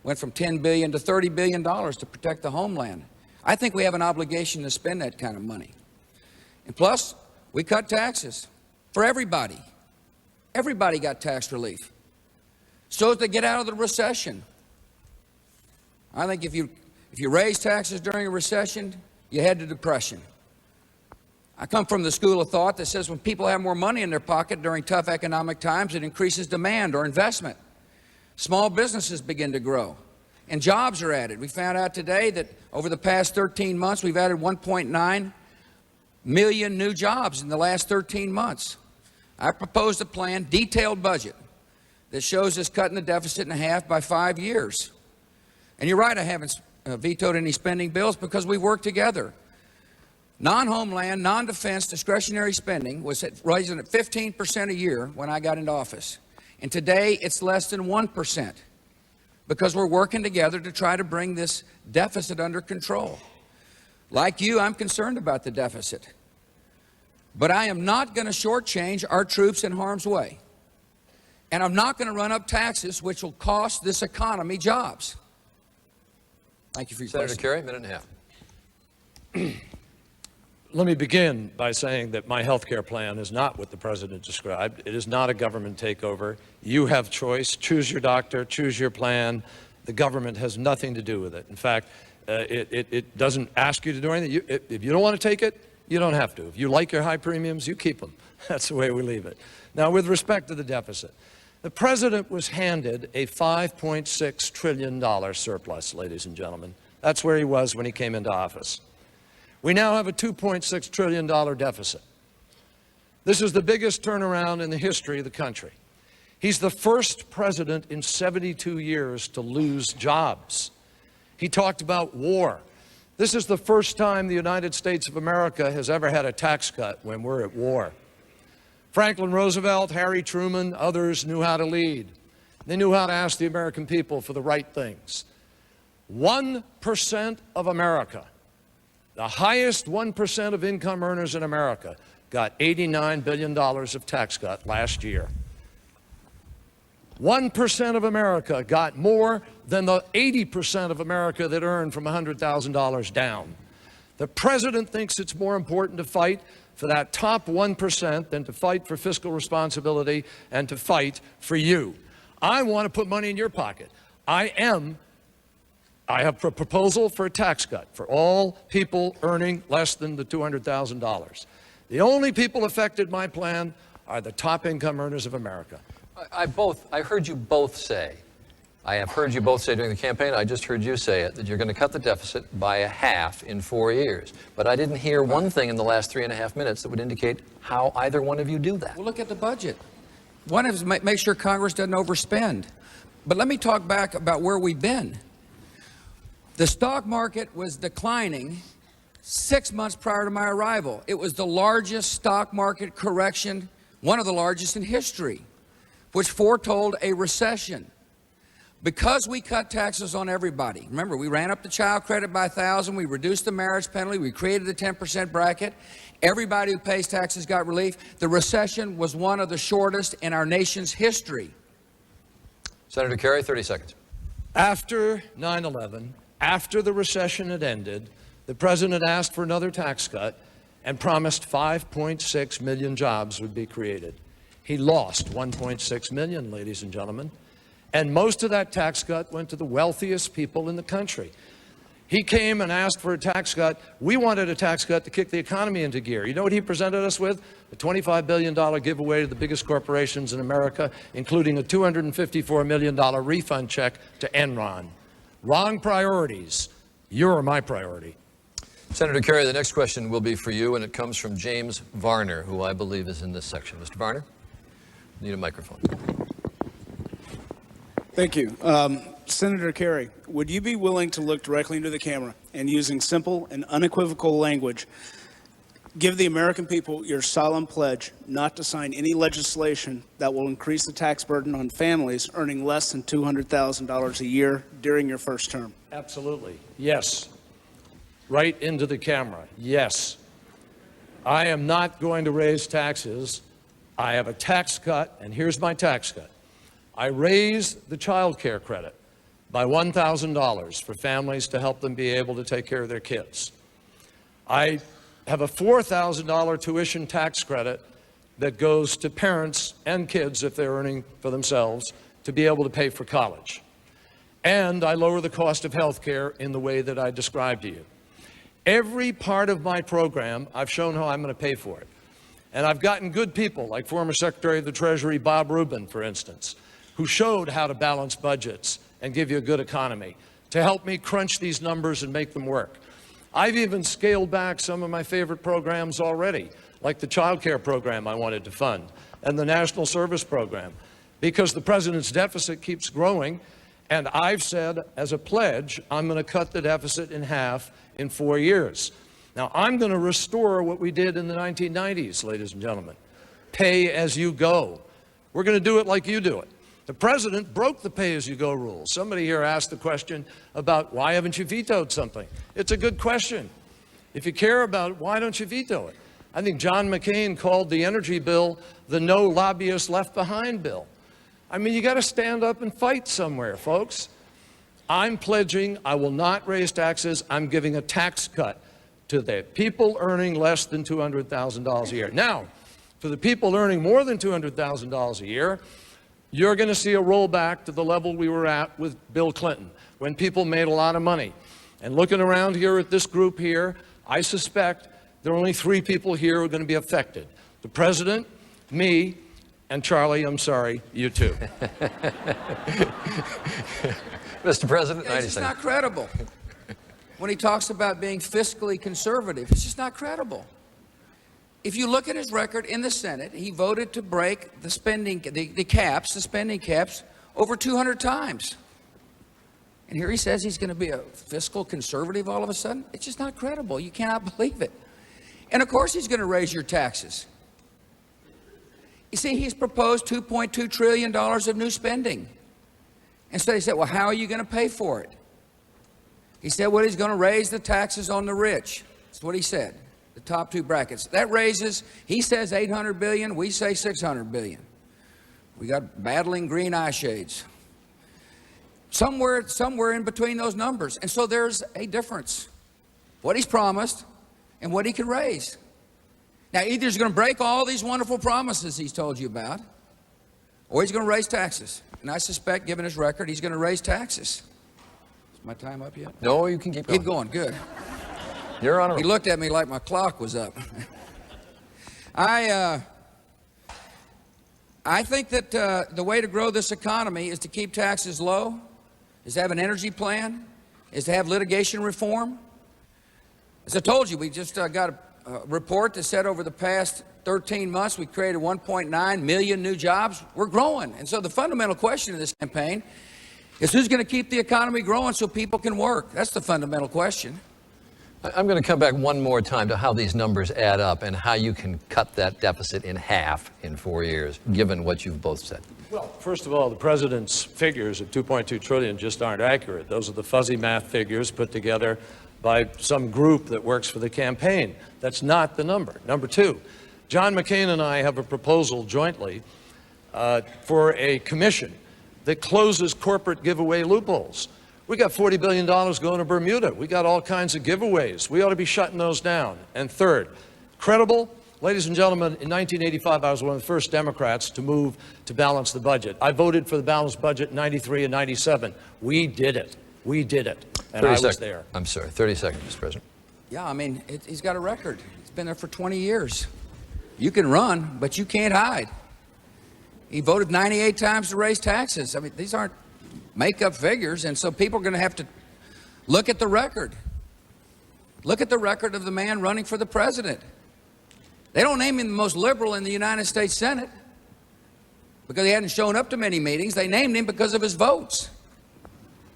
went from $10 billion to $30 billion to protect the homeland. I think we have an obligation to spend that kind of money. And plus, we cut taxes for everybody. Everybody got tax relief so as to get out of the recession. I think if you raise taxes during a recession, you head to depression. I come from the school of thought that says when people have more money in their pocket during tough economic times, it increases demand or investment. Small businesses begin to grow, and jobs are added. We found out today that over the past 13 months, we've added 1.9 million new jobs in the last 13 months. I proposed a plan, detailed budget, that shows us cutting the deficit in half by 5 years. And you're right, I haven't vetoed any spending bills because we work together. Non-homeland, non-defense discretionary spending was rising at 15% a year when I got into office. And today it's less than 1% because we're working together to try to bring this deficit under control. Like you, I'm concerned about the deficit. But I am not going to shortchange our troops in harm's way. And I'm not going to run up taxes which will cost this economy jobs. Thank you for your Senator question. Kerry, minute and a half. Let me begin by saying that my health care plan is not what the president described. It is not a government takeover. You have choice. Choose your doctor, choose your plan. The government has nothing to do with it. In fact, it doesn't ask you to do anything. If you don't want to take it, you don't have to. If you like your high premiums, you keep them. That's the way we leave it. Now, with respect to the deficit, the president was handed a $5.6 trillion surplus, ladies and gentlemen. That's where he was when he came into office. We now have a $2.6 trillion deficit. This is the biggest turnaround in the history of the country. He's the first president in 72 years to lose jobs. He talked about war. This is the first time the United States of America has ever had a tax cut when we're at war. Franklin Roosevelt, Harry Truman, others knew how to lead. They knew how to ask the American people for the right things. 1% of America, the highest 1% of income earners in America, got $89 billion of tax cut last year. 1% of America got more than the 80% of America that earned from $100,000 down. The president thinks it's more important to fight for that top 1% than to fight for fiscal responsibility and to fight for you. I want to put money in your pocket. I have a proposal for a tax cut for all people earning less than the $200,000. The only people affected by my plan are the top income earners of America. I heard you both say, I have heard you both say during the campaign, I just heard you say it, that you're going to cut the deficit by a half in 4 years. But I didn't hear one thing in the last 3.5 minutes that would indicate how either one of you do that. Well, look at the budget. One is make sure Congress doesn't overspend. But let me talk back about where we've been. The stock market was declining 6 months prior to my arrival. It was the largest stock market correction, one of the largest in history, which foretold a recession. Because we cut taxes on everybody. Remember, we ran up the child credit by 1,000, we reduced the marriage penalty, we created the 10% bracket. Everybody who pays taxes got relief. The recession was one of the shortest in our nation's history. Senator Kerry, 30 seconds. After 9/11, after the recession had ended, the president asked for another tax cut and promised 5.6 million jobs would be created. He lost 1.6 million, ladies and gentlemen. And most of that tax cut went to the wealthiest people in the country. He came and asked for a tax cut. We wanted a tax cut to kick the economy into gear. You know what he presented us with? A $25 billion giveaway to the biggest corporations in America, including a $254 million refund check to Enron. Wrong priorities. You're my priority. Senator Kerry, the next question will be for you, and it comes from James Varner, who I believe is in this section. Mr. Varner, need a microphone. Thank you. Senator Kerry, would you be willing to look directly into the camera and, using simple and unequivocal language, give the American people your solemn pledge not to sign any legislation that will increase the tax burden on families earning less than $200,000 a year during your first term? Absolutely. Yes. Right into the camera. Yes. I am not going to raise taxes. I have a tax cut, and here's my tax cut. I raised the child care credit by $1,000 for families to help them be able to take care of their kids. I have a $4,000 tuition tax credit that goes to parents and kids, if they're earning for themselves, to be able to pay for college. And I lower the cost of health care in the way that I described to you. Every part of my program, I've shown how I'm going to pay for it. And I've gotten good people, like former Secretary of the Treasury Bob Rubin, for instance, who showed how to balance budgets and give you a good economy, to help me crunch these numbers and make them work. I've even scaled back some of my favorite programs already, like the child care program I wanted to fund and the National Service Program, because the president's deficit keeps growing, and I've said as a pledge, I'm going to cut the deficit in half in 4 years. Now, I'm going to restore what we did in the 1990s, ladies and gentlemen. Pay as you go. We're going to do it like you do it. The president broke the pay-as-you-go rule. Somebody here asked the question about why haven't you vetoed something? It's a good question. If you care about it, why don't you veto it? I think John McCain called the energy bill the no lobbyists left behind bill. I mean, you got to stand up and fight somewhere, folks. I'm pledging I will not raise taxes. I'm giving a tax cut to the people earning less than $200,000 a year. Now, for the people earning more than $200,000 a year, you're going to see a rollback to the level we were at with Bill Clinton, when people made a lot of money. And looking around here at this group here, I suspect there are only 3 people here who are going to be affected: the president, me, and Charlie, I'm sorry, you too. Mr. President, 90 It's just seconds. not credible. When he talks about being fiscally conservative, it's just not credible. If you look at his record in the Senate, he voted to break the spending, the spending caps, over 200 times. And here he says he's going to be a fiscal conservative all of a sudden. It's just not credible. You cannot believe it. And of course he's going to raise your taxes. You see, he's proposed $2.2 trillion of new spending. And so they said, well, how are you going to pay for it? He said, well, he's going to raise the taxes on the rich. That's what he said, the top 2 brackets. That raises, he says $800 billion, we say $600 billion. We got battling green eye shades. Somewhere in between those numbers. And so there's a difference. What he's promised and what he can raise. Now, either he's going to break all these wonderful promises he's told you about, or he's going to raise taxes. And I suspect, given his record, he's going to raise taxes. Is my time up yet? No, you can keep going. Keep going, good. You're on a He looked at me like my clock was up. I think that the way to grow this economy is to keep taxes low, is to have an energy plan, is to have litigation reform. As I told you, we just got a report that said over the past 13 months we created 1.9 million new jobs. We're growing. And so the fundamental question in this campaign is who's going to keep the economy growing so people can work? That's the fundamental question. I'm going to come back one more time to how these numbers add up and how you can cut that deficit in half in 4 years, given what you've both said. Well, first of all, the president's figures of $2.2 trillion just aren't accurate. Those are the fuzzy math figures put together by some group that works for the campaign. That's not the number. Number 2, John McCain and I have a proposal jointly for a commission that closes corporate giveaway loopholes. We got $40 billion going to Bermuda. We got all kinds of giveaways. We ought to be shutting those down. And third, credible. Ladies and gentlemen, in 1985, I was one of the first Democrats to move to balance the budget. I voted for the balanced budget in 93 and 97. We did it. We did it. And I was there. I'm sorry, 30 seconds, Mr. President. Yeah, I mean, he's got a record. He's been there for 20 years. You can run, but you can't hide. He voted 98 times to raise taxes. I mean, these aren't make-up figures, and so people are going to have to look at the record. Look at the record of the man running for the president. They don't name him the most liberal in the United States Senate because he hadn't shown up to many meetings. They named him because of his votes.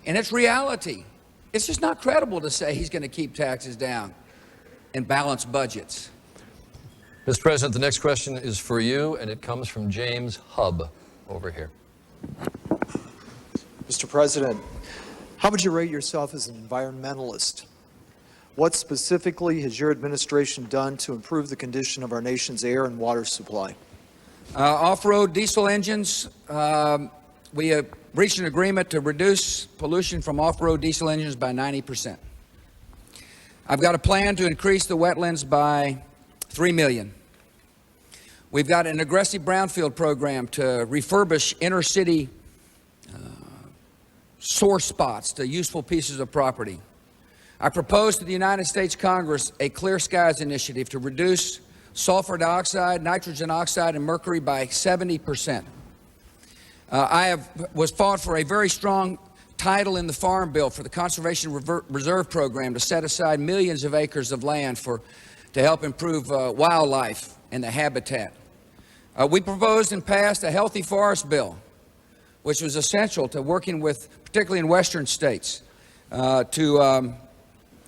And it's reality. It's just not credible to say he's going to keep taxes down and balance budgets. Mr. President, the next question is for you, and it comes from James Hubb over here. Mr. President, how would you rate yourself as an environmentalist? What specifically has your administration done to improve the condition of our nation's air and water supply? Off-road diesel engines, we have reached an agreement to reduce pollution from off-road diesel engines by 90%. I've got a plan to increase the wetlands by 3 million. We've got an aggressive brownfield program to refurbish inner-city sore spots to useful pieces of property. I propose to the United States Congress a Clear Skies initiative to reduce sulfur dioxide, nitrogen oxide, and mercury by 70%. I was fought for a very strong title in the Farm Bill for the Conservation Reserve Program to set aside millions of acres of land to help improve wildlife and the habitat. We proposed and passed a Healthy Forest Bill, which was essential to working with, particularly in western states, to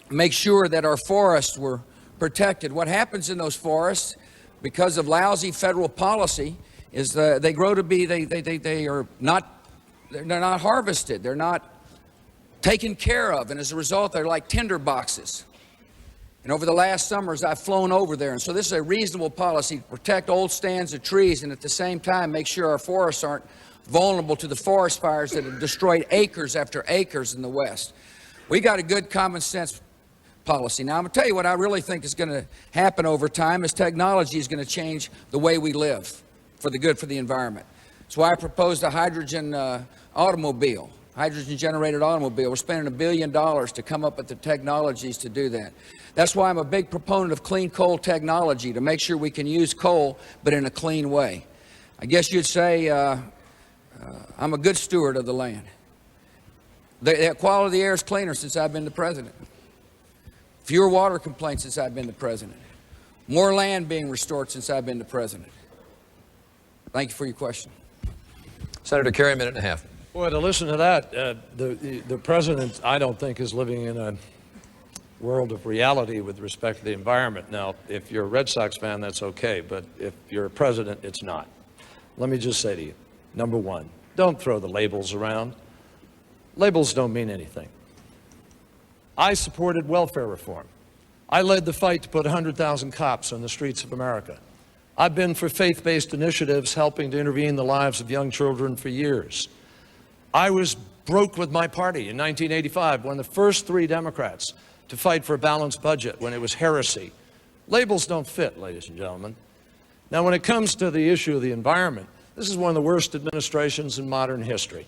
make sure that our forests were protected. What happens in those forests, because of lousy federal policy, is they grow to be, they're not harvested, they're not taken care of, and as a result, they're like tinder boxes. And over the last summers, I've flown over there, and so this is a reasonable policy to protect old stands of trees and at the same time make sure our forests aren't vulnerable to the forest fires that have destroyed acres after acres in the West. We got a good common sense policy. Now, I'm going to tell you what I really think is going to happen over time is technology is going to change the way we live for the good for the environment. That's why I proposed a hydrogen automobile, hydrogen-generated automobile. We're spending $1 billion to come up with the technologies to do that. That's why I'm a big proponent of clean coal technology, to make sure we can use coal, but in a clean way. I guess you'd say I'm a good steward of the land. The quality of the air is cleaner since I've been the president. Fewer water complaints since I've been the president. More land being restored since I've been the president. Thank you for your question. Senator Kerry, a minute and a half. Boy, to listen to that, the president, I don't think, is living in a world of reality with respect to the environment. Now, if you're a Red Sox fan, that's okay, but if you're a president, it's not. Let me just say to you, number one, don't throw the labels around. Labels don't mean anything. I supported welfare reform. I led the fight to put 100,000 cops on the streets of America. I've been for faith-based initiatives helping to intervene in the lives of young children for years. I was broke with my party in 1985, one of the first 3 Democrats to fight for a balanced budget when it was heresy. Labels don't fit, ladies and gentlemen. Now, when it comes to the issue of the environment, this is one of the worst administrations in modern history.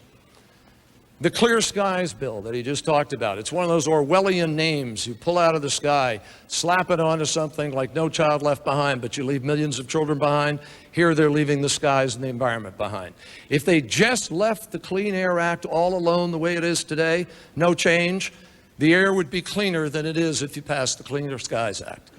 The Clear Skies bill that he just talked about, it's one of those Orwellian names you pull out of the sky, slap it onto something like No Child Left Behind, but you leave millions of children behind. Here they're leaving the skies and the environment behind. If they just left the Clean Air Act all alone the way it is today, no change, the air would be cleaner than it is if you passed the Cleaner Skies Act.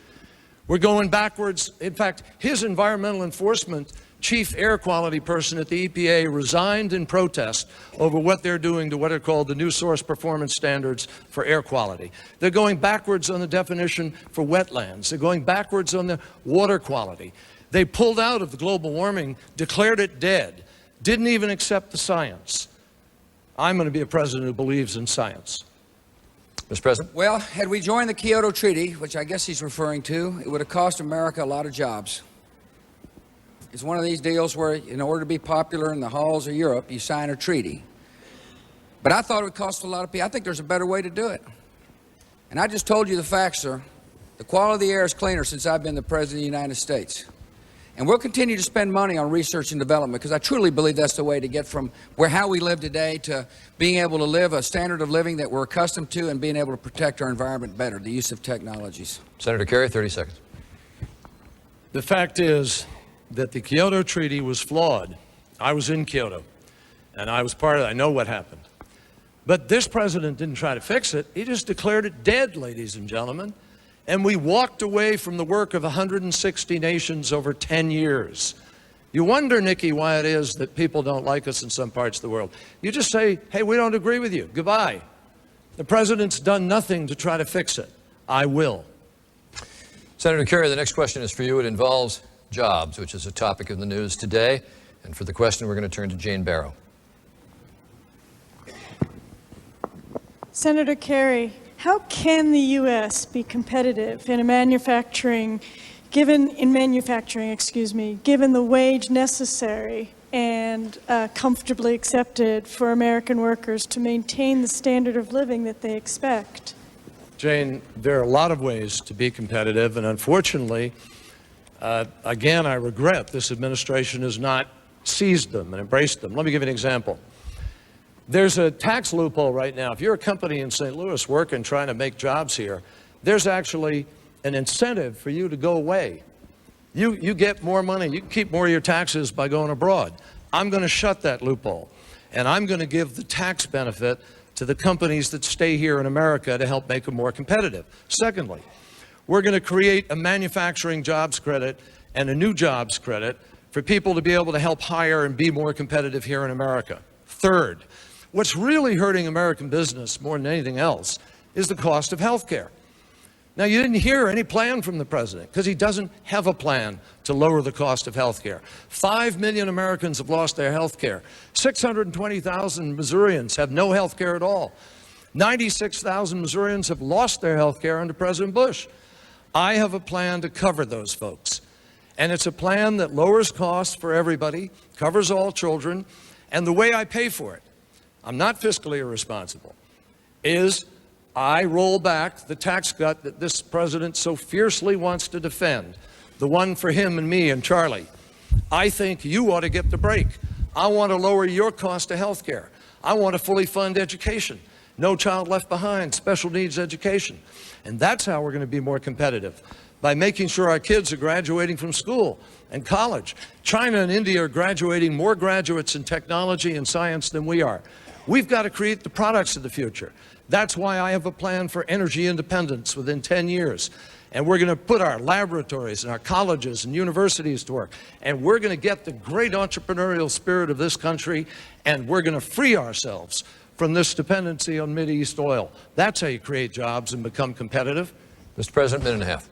We're going backwards. In fact, his environmental enforcement chief air quality person at the EPA resigned in protest over what they're doing to what are called the new source performance standards for air quality. They're going backwards on the definition for wetlands. They're going backwards on the water quality. They pulled out of the global warming, declared it dead, didn't even accept the science. I'm going to be a president who believes in science. Mr. President? Well, had we joined the Kyoto Treaty, which I guess he's referring to, it would have cost America a lot of jobs. It's one of these deals where, in order to be popular in the halls of Europe, you sign a treaty. But I thought it would cost a lot of people. I think there's a better way to do it. And I just told you the facts, sir. The quality of the air is cleaner since I've been the President of the United States. And we'll continue to spend money on research and development because I truly believe that's the way to get from how we live today to being able to live a standard of living that we're accustomed to and being able to protect our environment better, the use of technologies. Senator Kerry, 30 seconds. The fact is that the Kyoto Treaty was flawed. I was in Kyoto, and I was part of it. I know what happened. But this president didn't try to fix it. He just declared it dead, ladies and gentlemen. And we walked away from the work of 160 nations over 10 years. You wonder, Nikki, why it is that people don't like us in some parts of the world. You just say, hey, we don't agree with you. Goodbye. The president's done nothing to try to fix it. I will. Senator Kerry, the next question is for you. It involves jobs, which is a topic in the news today. And for the question, we're going to turn to Jane Barrow. Senator Kerry, how can the U.S. be competitive in manufacturing, given the wage necessary and comfortably accepted for American workers to maintain the standard of living that they expect? Jane, there are a lot of ways to be competitive, and unfortunately, again, I regret this administration has not seized them and embraced them. Let me give you an example. There's a tax loophole right now. If you're a company in St. Louis working, trying to make jobs here, there's actually an incentive for you to go away. You get more money. You can keep more of your taxes by going abroad. I'm going to shut that loophole, and I'm going to give the tax benefit to the companies that stay here in America to help make them more competitive. Secondly, we're going to create a manufacturing jobs credit and a new jobs credit for people to be able to help hire and be more competitive here in America. Third, what's really hurting American business more than anything else is the cost of health care. Now, you didn't hear any plan from the president because he doesn't have a plan to lower the cost of health care. 5 million Americans have lost their health care. 620,000 Missourians have no health care at all. 96,000 Missourians have lost their health care under President Bush. I have a plan to cover those folks. And it's a plan that lowers costs for everybody, covers all children, And the way I pay for it, I'm not fiscally irresponsible, is I roll back the tax cut that this president so fiercely wants to defend, the one for him and me and Charlie. I think you ought to get the break. I want to lower your cost of health care. I want to fully fund education. No child left behind, special needs education. And that's how we're going to be more competitive, by making sure our kids are graduating from school and college. China and India are graduating more graduates in technology and science than we are. We've got to create the products of the future. That's why I have a plan for energy independence within 10 years. And we're going to put our laboratories and our colleges and universities to work. And we're going to get the great entrepreneurial spirit of this country, and we're going to free ourselves from this dependency on Mideast oil. That's how you create jobs and become competitive. Mr. President, minute and a half.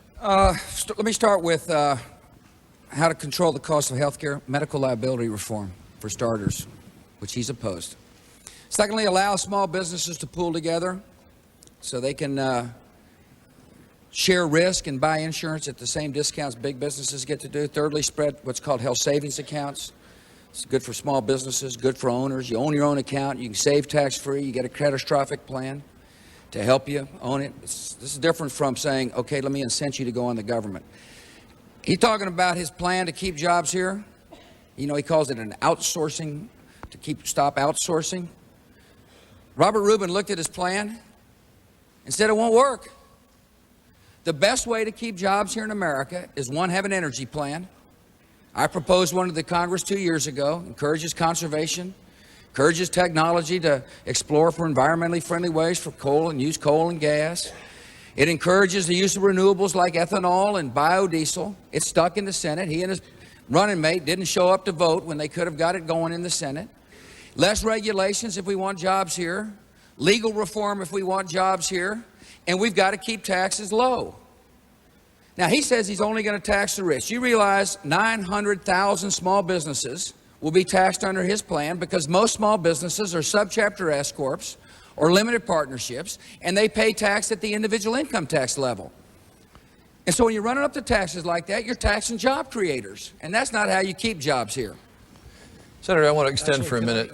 Let me start with how to control the cost of health care, medical liability reform, for starters, which he's opposed. Secondly, allow small businesses to pool together so they can share risk and buy insurance at the same discounts big businesses get to do. Thirdly, spread what's called health savings accounts. It's good for small businesses, good for owners. You own your own account. You can save tax-free. You get a catastrophic plan to help you own it. This is different from saying, okay, let me incent you to go on the government. He's talking about his plan to keep jobs here. You know, he calls it an outsourcing, to stop outsourcing. Robert Rubin looked at his plan and said it won't work. The best way to keep jobs here in America is, one, have an energy plan. I proposed one to the Congress 2 years ago, encourages conservation, encourages technology to explore for environmentally friendly ways for coal and use coal and gas. It encourages the use of renewables like ethanol and biodiesel. It's stuck in the Senate. He and his running mate didn't show up to vote when they could have got it going in the Senate. Less regulations if we want jobs here. Legal reform if we want jobs here. And we've got to keep taxes low. Now, he says he's only going to tax the rich. You realize 900,000 small businesses will be taxed under his plan, because most small businesses are subchapter S corps or limited partnerships, and they pay tax at the individual income tax level. And so when you're running up the taxes like that, you're taxing job creators, and that's not how you keep jobs here. Senator, I want to extend for a minute.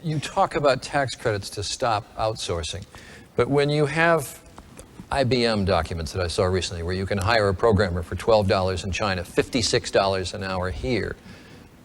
You talk about tax credits to stop outsourcing, but when you have IBM documents that I saw recently where you can hire a programmer for $12 in China, $56 an hour here,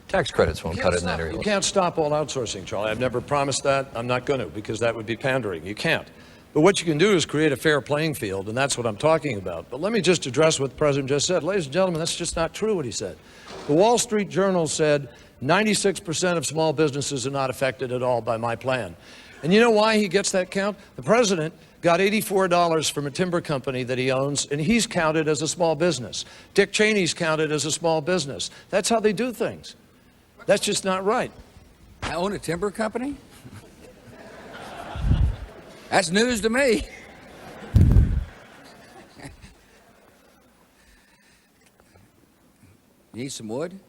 tax credits won't cut it in that area. You can't stop all outsourcing, Charlie. I've never promised that. I'm not going to, because that would be pandering. You can't. But what you can do is create a fair playing field, and that's what I'm talking about. But let me just address what the President just said. Ladies and gentlemen, that's just not true what he said. The Wall Street Journal said 96% of small businesses are not affected at all by my plan. And you know why he gets that count? The President got $84 from a timber company that he owns, and he's counted as a small business. Dick Cheney's counted as a small business. That's how they do things. That's just not right. I own a timber company? That's news to me. You need some wood?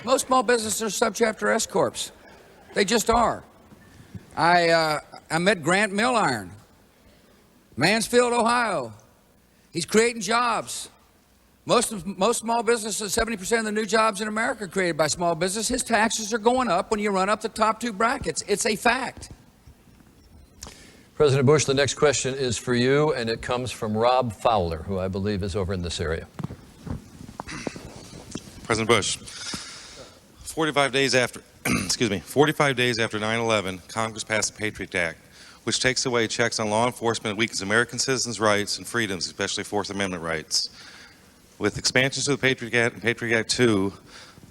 Most small businesses are subchapter S corps. They just are. I met Grant Mill Iron, Mansfield, Ohio. He's creating jobs. Most small businesses, 70% of the new jobs in America are created by small business. His taxes are going up when you run up the top two brackets. It's a fact. President Bush, the next question is for you, and it comes from Rob Fowler, who I believe is over in this area. President Bush, 45 days after 9/11, Congress passed the Patriot Act, which takes away checks on law enforcement and weakens American citizens' rights and freedoms, especially Fourth Amendment rights. With expansions to the Patriot Act and Patriot Act 2,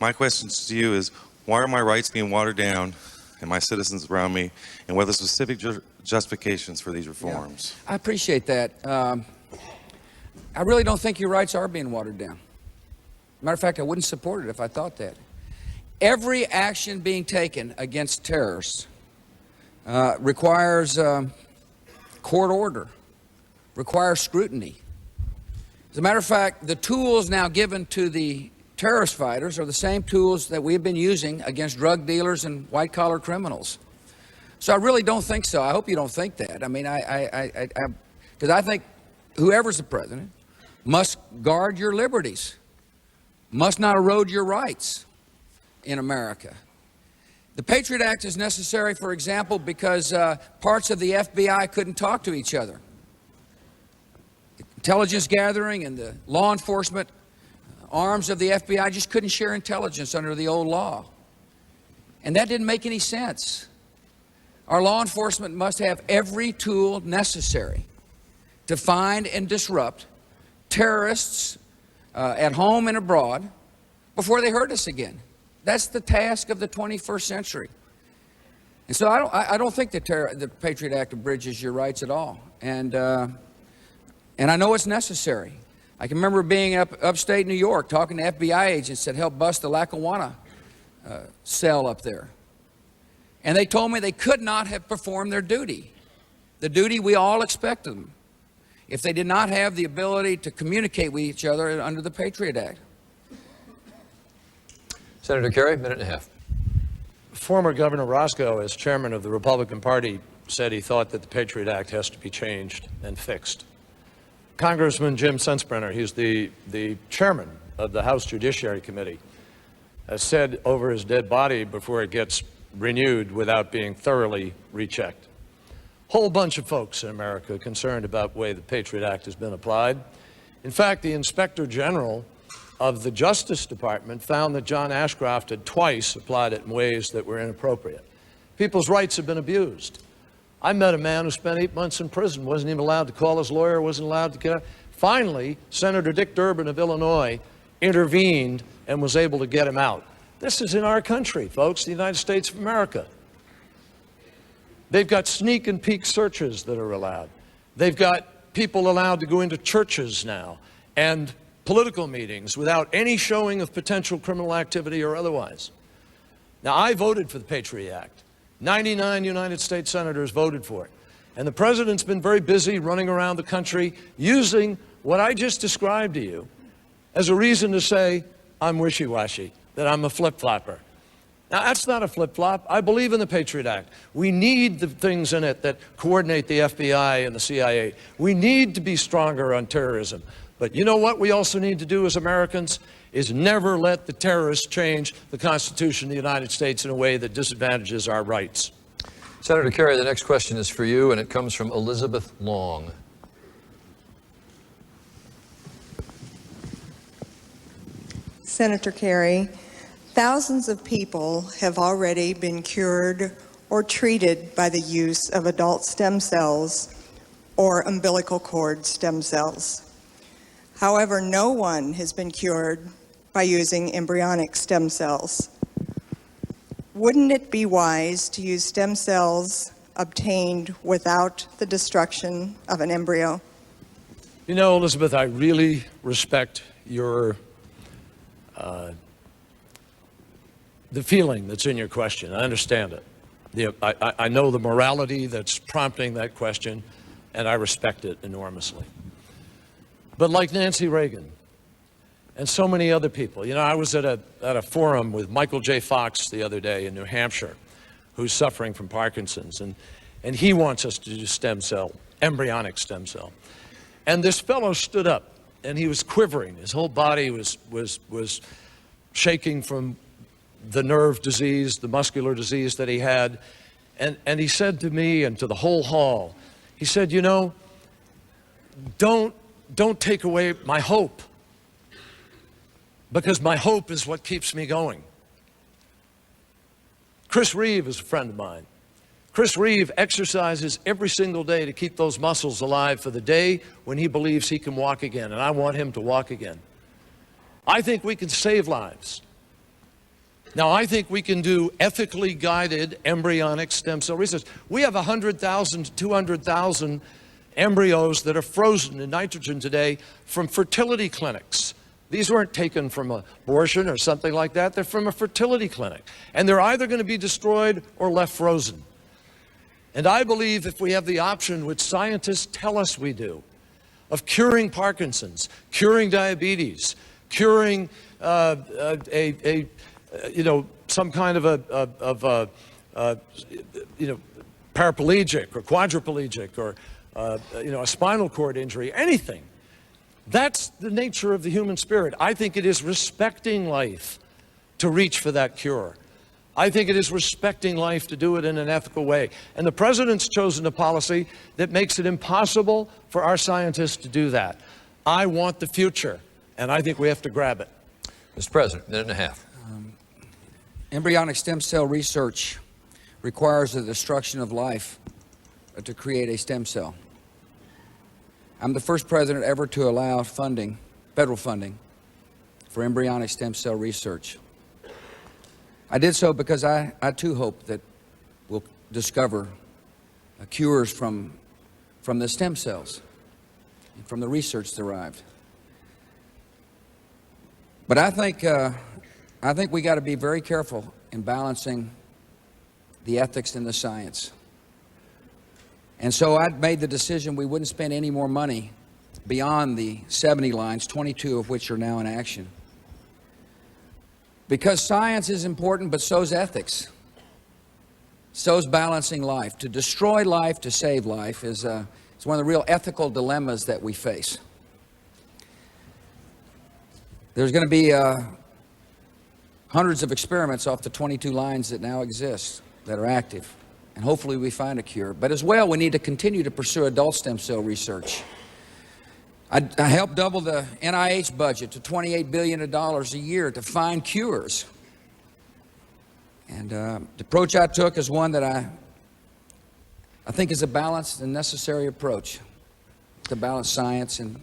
my question to you is, why are my rights being watered down and my citizens around me, and what are the specific justifications for these reforms? Yeah, I appreciate that. I really don't think your rights are being watered down. Matter of fact, I wouldn't support it if I thought that. Every action being taken against terrorists requires court order, requires scrutiny. As a matter of fact, the tools now given to the terrorist fighters are the same tools that we've been using against drug dealers and white-collar criminals. So I really don't think so. I hope you don't think that. I mean, because I think whoever's the president must guard your liberties, must not erode your rights in America. The Patriot Act is necessary, for example, because parts of the FBI couldn't talk to each other. The intelligence gathering and the law enforcement arms of the FBI just couldn't share intelligence under the old law. And that didn't make any sense. Our law enforcement must have every tool necessary to find and disrupt terrorists at home and abroad before they hurt us again. That's the task of the 21st century. And so I don't think the Patriot Act abridges your rights at all. And I know it's necessary. I can remember being upstate New York talking to FBI agents that helped bust the Lackawanna cell up there. And they told me they could not have performed their duty, the duty we all expect of them, if they did not have the ability to communicate with each other under the Patriot Act. Senator Kerry, minute and a half. Former Governor Roscoe, as chairman of the Republican Party, said he thought that the Patriot Act has to be changed and fixed. Congressman Jim Sensenbrenner, he's the chairman of the House Judiciary Committee, has said over his dead body before it gets renewed without being thoroughly rechecked. Whole bunch of folks in America are concerned about the way the Patriot Act has been applied. In fact, the Inspector General of the Justice Department found that John Ashcroft had twice applied it in ways that were inappropriate. People's rights have been abused. I met a man who spent 8 months in prison, wasn't even allowed to call his lawyer, wasn't allowed to get out. Finally, Senator Dick Durbin of Illinois intervened and was able to get him out. This is in our country, folks, the United States of America. They've got sneak and peek searches that are allowed. They've got people allowed to go into churches now and political meetings without any showing of potential criminal activity or otherwise. Now, I voted for the Patriot Act. 99 United States senators voted for it. And the president's been very busy running around the country using what I just described to you as a reason to say, I'm wishy-washy, that I'm a flip-flopper. Now, that's not a flip-flop. I believe in the Patriot Act. We need the things in it that coordinate the FBI and the CIA. We need to be stronger on terrorism. But you know what we also need to do as Americans is never let the terrorists change the Constitution of the United States in a way that disadvantages our rights. Senator Kerry, the next question is for you, and it comes from Elizabeth Long. Senator Kerry, thousands of people have already been cured or treated by the use of adult stem cells or umbilical cord stem cells. However, no one has been cured by using embryonic stem cells. Wouldn't it be wise to use stem cells obtained without the destruction of an embryo? You know, Elizabeth, I really respect your the feeling that's in your question. I understand it. I know the morality that's prompting that question, and I respect it enormously. But like Nancy Reagan and so many other people, you know, I was at a forum with Michael J. Fox the other day in New Hampshire, who's suffering from Parkinson's, and he wants us to do stem cell, embryonic stem cell. And this fellow stood up, and he was quivering. His whole body was shaking from the nerve disease, the muscular disease that he had. And he said to me and to the whole hall, he said, you know, don't take away my hope, because my hope is what keeps me going. Chris Reeve is a friend of mine. Chris Reeve exercises every single day to keep those muscles alive for the day when he believes he can walk again, and I want him to walk again. I think we can save lives. Now, I think we can do ethically guided embryonic stem cell research. We have 100,000 to 200,000 embryos that are frozen in nitrogen today from fertility clinics. These weren't taken from abortion or something like that. They're from a fertility clinic. And they're either going to be destroyed or left frozen. And I believe if we have the option, which scientists tell us we do, of curing Parkinson's, curing diabetes, curing some kind of paraplegic or quadriplegic or a spinal cord injury, anything. That's the nature of the human spirit. I think it is respecting life to reach for that cure. I think it is respecting life to do it in an ethical way. And the president's chosen a policy that makes it impossible for our scientists to do that. I want the future, and I think we have to grab it. Mr. President, minute and a half. Embryonic stem cell research requires the destruction of life to create a stem cell. I'm the first president ever to allow funding, federal funding, for embryonic stem cell research. I did so because I too hope that we'll discover cures from the stem cells, and from the research derived. But I think we got to be very careful in balancing the ethics and the science. And so I made the decision we wouldn't spend any more money beyond the 70 lines, 22 of which are now in action. Because science is important, but so's ethics. So's balancing life. To destroy life to save life is one of the real ethical dilemmas that we face. There's going to be hundreds of experiments off the 22 lines that now exist, that are active. And hopefully we find a cure. But as well, we need to continue to pursue adult stem cell research. I helped double the NIH budget to $28 billion a year to find cures. And the approach I took is one that I think is a balanced and necessary approach to balance science and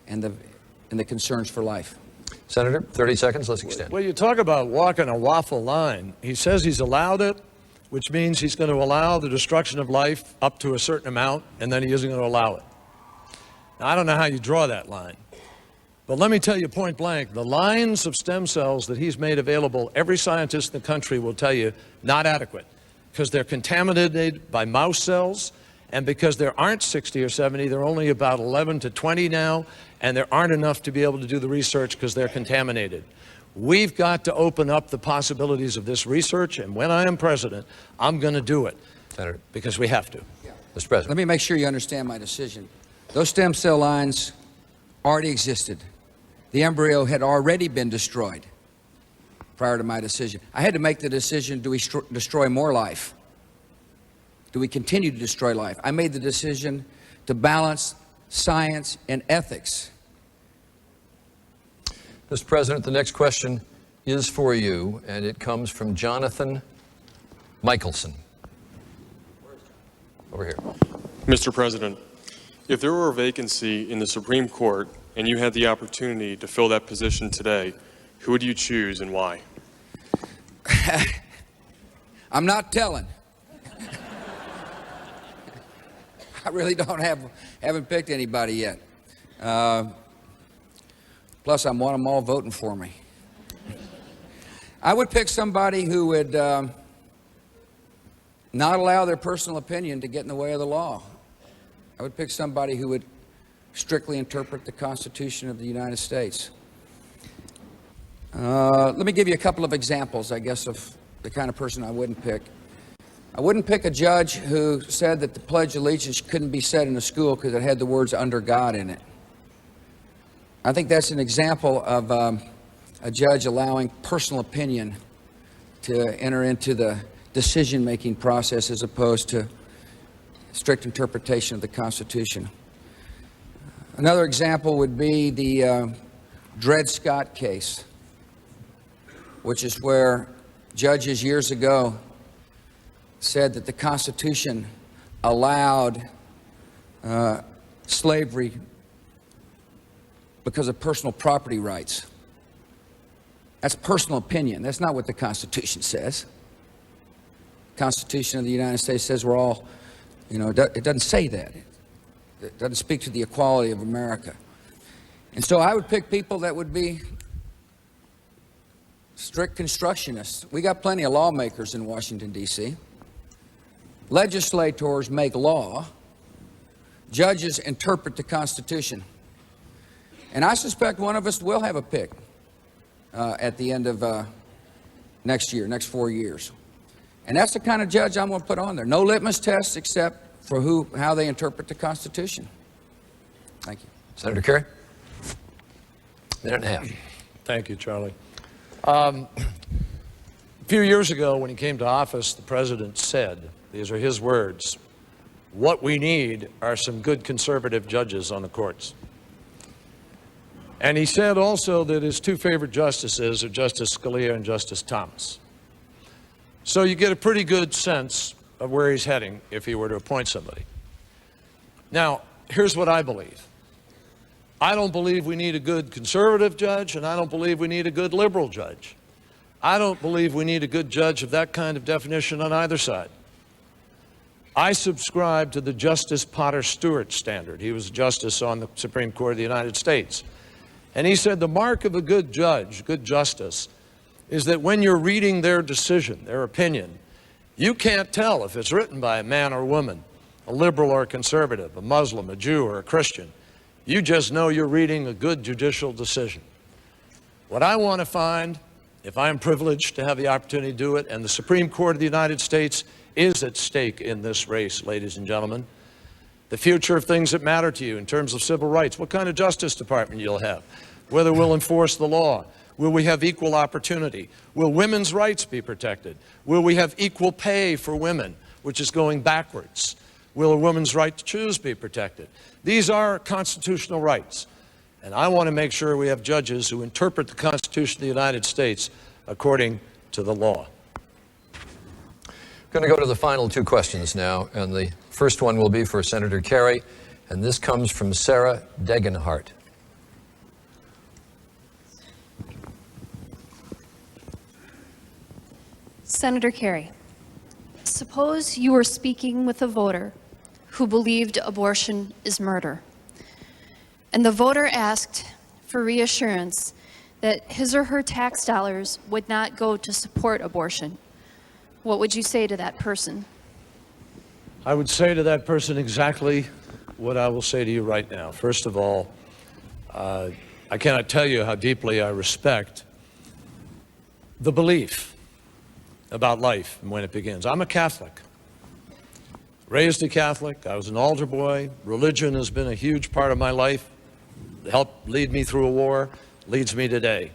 the concerns for life. Senator, 30 seconds, let's extend. Well, you talk about walking a waffle line. He says he's allowed it, which means he's going to allow the destruction of life up to a certain amount, and then he isn't going to allow it. Now, I don't know how you draw that line. But let me tell you point blank, the lines of stem cells that he's made available, every scientist in the country will tell you, not adequate, because they're contaminated by mouse cells, and because there aren't 60 or 70, there are only about 11 to 20 now, and there aren't enough to be able to do the research because they're contaminated. We've got to open up the possibilities of this research, and when I am president, I'm going to do it, Senator, because we have to. Yeah. Mr. President. Let me make sure you understand my decision. Those stem cell lines already existed. The embryo had already been destroyed prior to my decision. I had to make the decision, do we destroy more life? Do we continue to destroy life? I made the decision to balance science and ethics. Mr. President, the next question is for you, and it comes from Jonathan Michelson. Over here. Mr. President, if there were a vacancy in the Supreme Court and you had the opportunity to fill that position today, who would you choose and why? I'm not telling. I really haven't picked anybody yet. Plus, I want them all voting for me. I would pick somebody who would not allow their personal opinion to get in the way of the law. I would pick somebody who would strictly interpret the Constitution of the United States. Let me give you a couple of examples, I guess, of the kind of person I wouldn't pick. I wouldn't pick a judge who said that the Pledge of Allegiance couldn't be said in a school because it had the words "under God" in it. I think that's an example of a judge allowing personal opinion to enter into the decision-making process as opposed to strict interpretation of the Constitution. Another example would be the Dred Scott case, which is where judges years ago said that the Constitution allowed slavery because of personal property rights. That's personal opinion. That's not what the Constitution says. The Constitution of the United States says we're all, it doesn't say that. It doesn't speak to the equality of America. And so I would pick people that would be strict constructionists. We got plenty of lawmakers in Washington, D.C. Legislators make law. Judges interpret the Constitution. And I suspect one of us will have a pick at the end of next 4 years. And that's the kind of judge I'm going to put on there. No litmus test except for how they interpret the Constitution. Thank you. Senator Kerry? Minute and a half. Thank you, Charlie. A few years ago, when he came to office, the president said, these are his words, "What we need are some good conservative judges on the courts." And he said also that his two favorite justices are Justice Scalia and Justice Thomas. So you get a pretty good sense of where he's heading if he were to appoint somebody. Now, here's what I believe. I don't believe we need a good conservative judge, and I don't believe we need a good liberal judge. I don't believe we need a good judge of that kind of definition on either side. I subscribe to the Justice Potter Stewart standard. He was a justice on the Supreme Court of the United States. And he said the mark of a good judge, good justice, is that when you're reading their decision, their opinion, you can't tell if it's written by a man or woman, a liberal or a conservative, a Muslim, a Jew, or a Christian. You just know you're reading a good judicial decision. What I want to find, if I'm privileged to have the opportunity to do it, and the Supreme Court of the United States is at stake in this race, ladies and gentlemen, the future of things that matter to you in terms of civil rights, what kind of Justice Department you'll have, whether we'll enforce the law, will we have equal opportunity, will women's rights be protected, will we have equal pay for women, which is going backwards, will a woman's right to choose be protected. These are constitutional rights, and I want to make sure we have judges who interpret the Constitution of the United States according to the law. Going to go to the final two questions now, and the first one will be for Senator Kerry, and this comes from Sarah Degenhart. Senator Kerry, suppose you were speaking with a voter who believed abortion is murder, and the voter asked for reassurance that his or her tax dollars would not go to support abortion. What would you say to that person? I would say to that person exactly what I will say to you right now. First of all, I cannot tell you how deeply I respect the belief about life and when it begins. I'm a Catholic, raised a Catholic. I was an altar boy. Religion has been a huge part of my life, helped lead me through a war, leads me today.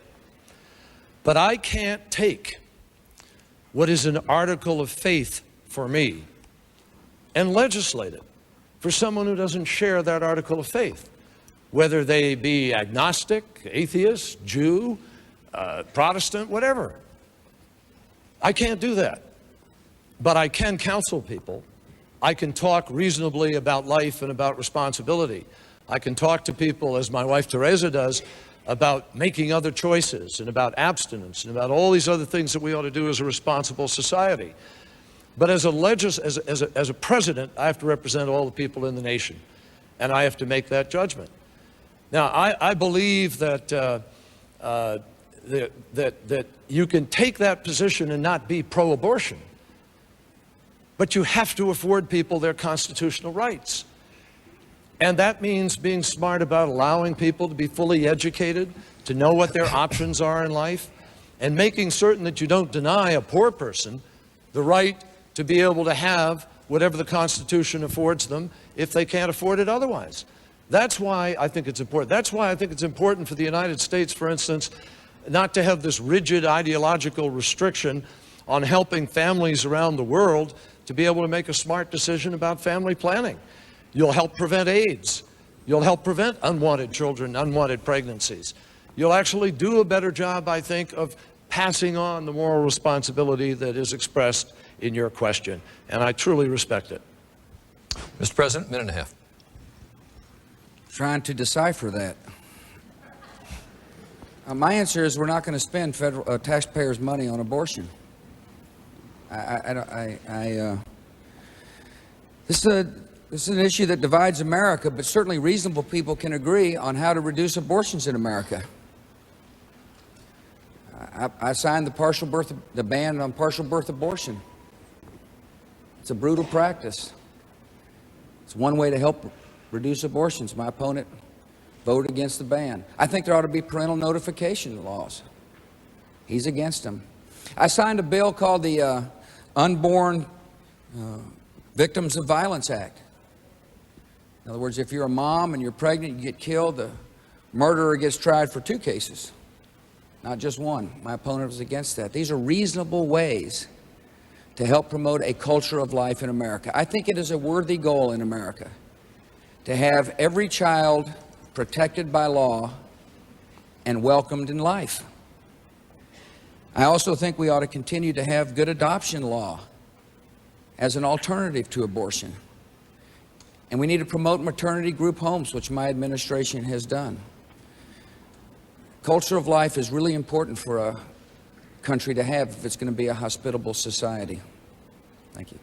But I can't take what is an article of faith for me and legislate it for someone who doesn't share that article of faith, whether they be agnostic, atheist, Jew, Protestant, whatever. I can't do that, but I can counsel people. I can talk reasonably about life and about responsibility. I can talk to people, as my wife Teresa does, about making other choices and about abstinence and about all these other things that we ought to do as a responsible society. But as a president, I have to represent all the people in the nation, and I have to make that judgment. Now, I believe that that you can take that position and not be pro-abortion, but you have to afford people their constitutional rights. And that means being smart about allowing people to be fully educated, to know what their options are in life, and making certain that you don't deny a poor person the right to be able to have whatever the Constitution affords them if they can't afford it otherwise. That's why I think it's important. That's why I think it's important for the United States, for instance, not to have this rigid ideological restriction on helping families around the world to be able to make a smart decision about family planning. You'll help prevent AIDS. You'll help prevent unwanted children, unwanted pregnancies. You'll actually do a better job, I think, of passing on the moral responsibility that is expressed in your question, and I truly respect it. Mr. President, minute and a half. Trying to decipher that. My answer is we're not going to spend federal taxpayers' money on abortion. This is an issue that divides America, but certainly reasonable people can agree on how to reduce abortions in America. I signed the ban on partial birth abortion. It's a brutal practice. It's one way to help reduce abortions. My opponent voted against the ban. I think there ought to be parental notification laws. He's against them. I signed a bill called the Unborn Victims of Violence Act. In other words, if you're a mom and you're pregnant, you get killed, the murderer gets tried for 2 cases. not just one. My opponent was against that. These are reasonable ways to help promote a culture of life in America. I think it is a worthy goal in America to have every child protected by law and welcomed in life. I also think we ought to continue to have good adoption law as an alternative to abortion. And we need to promote maternity group homes, which my administration has done. Culture of life is really important for a country to have if it's going to be a hospitable society. Thank you.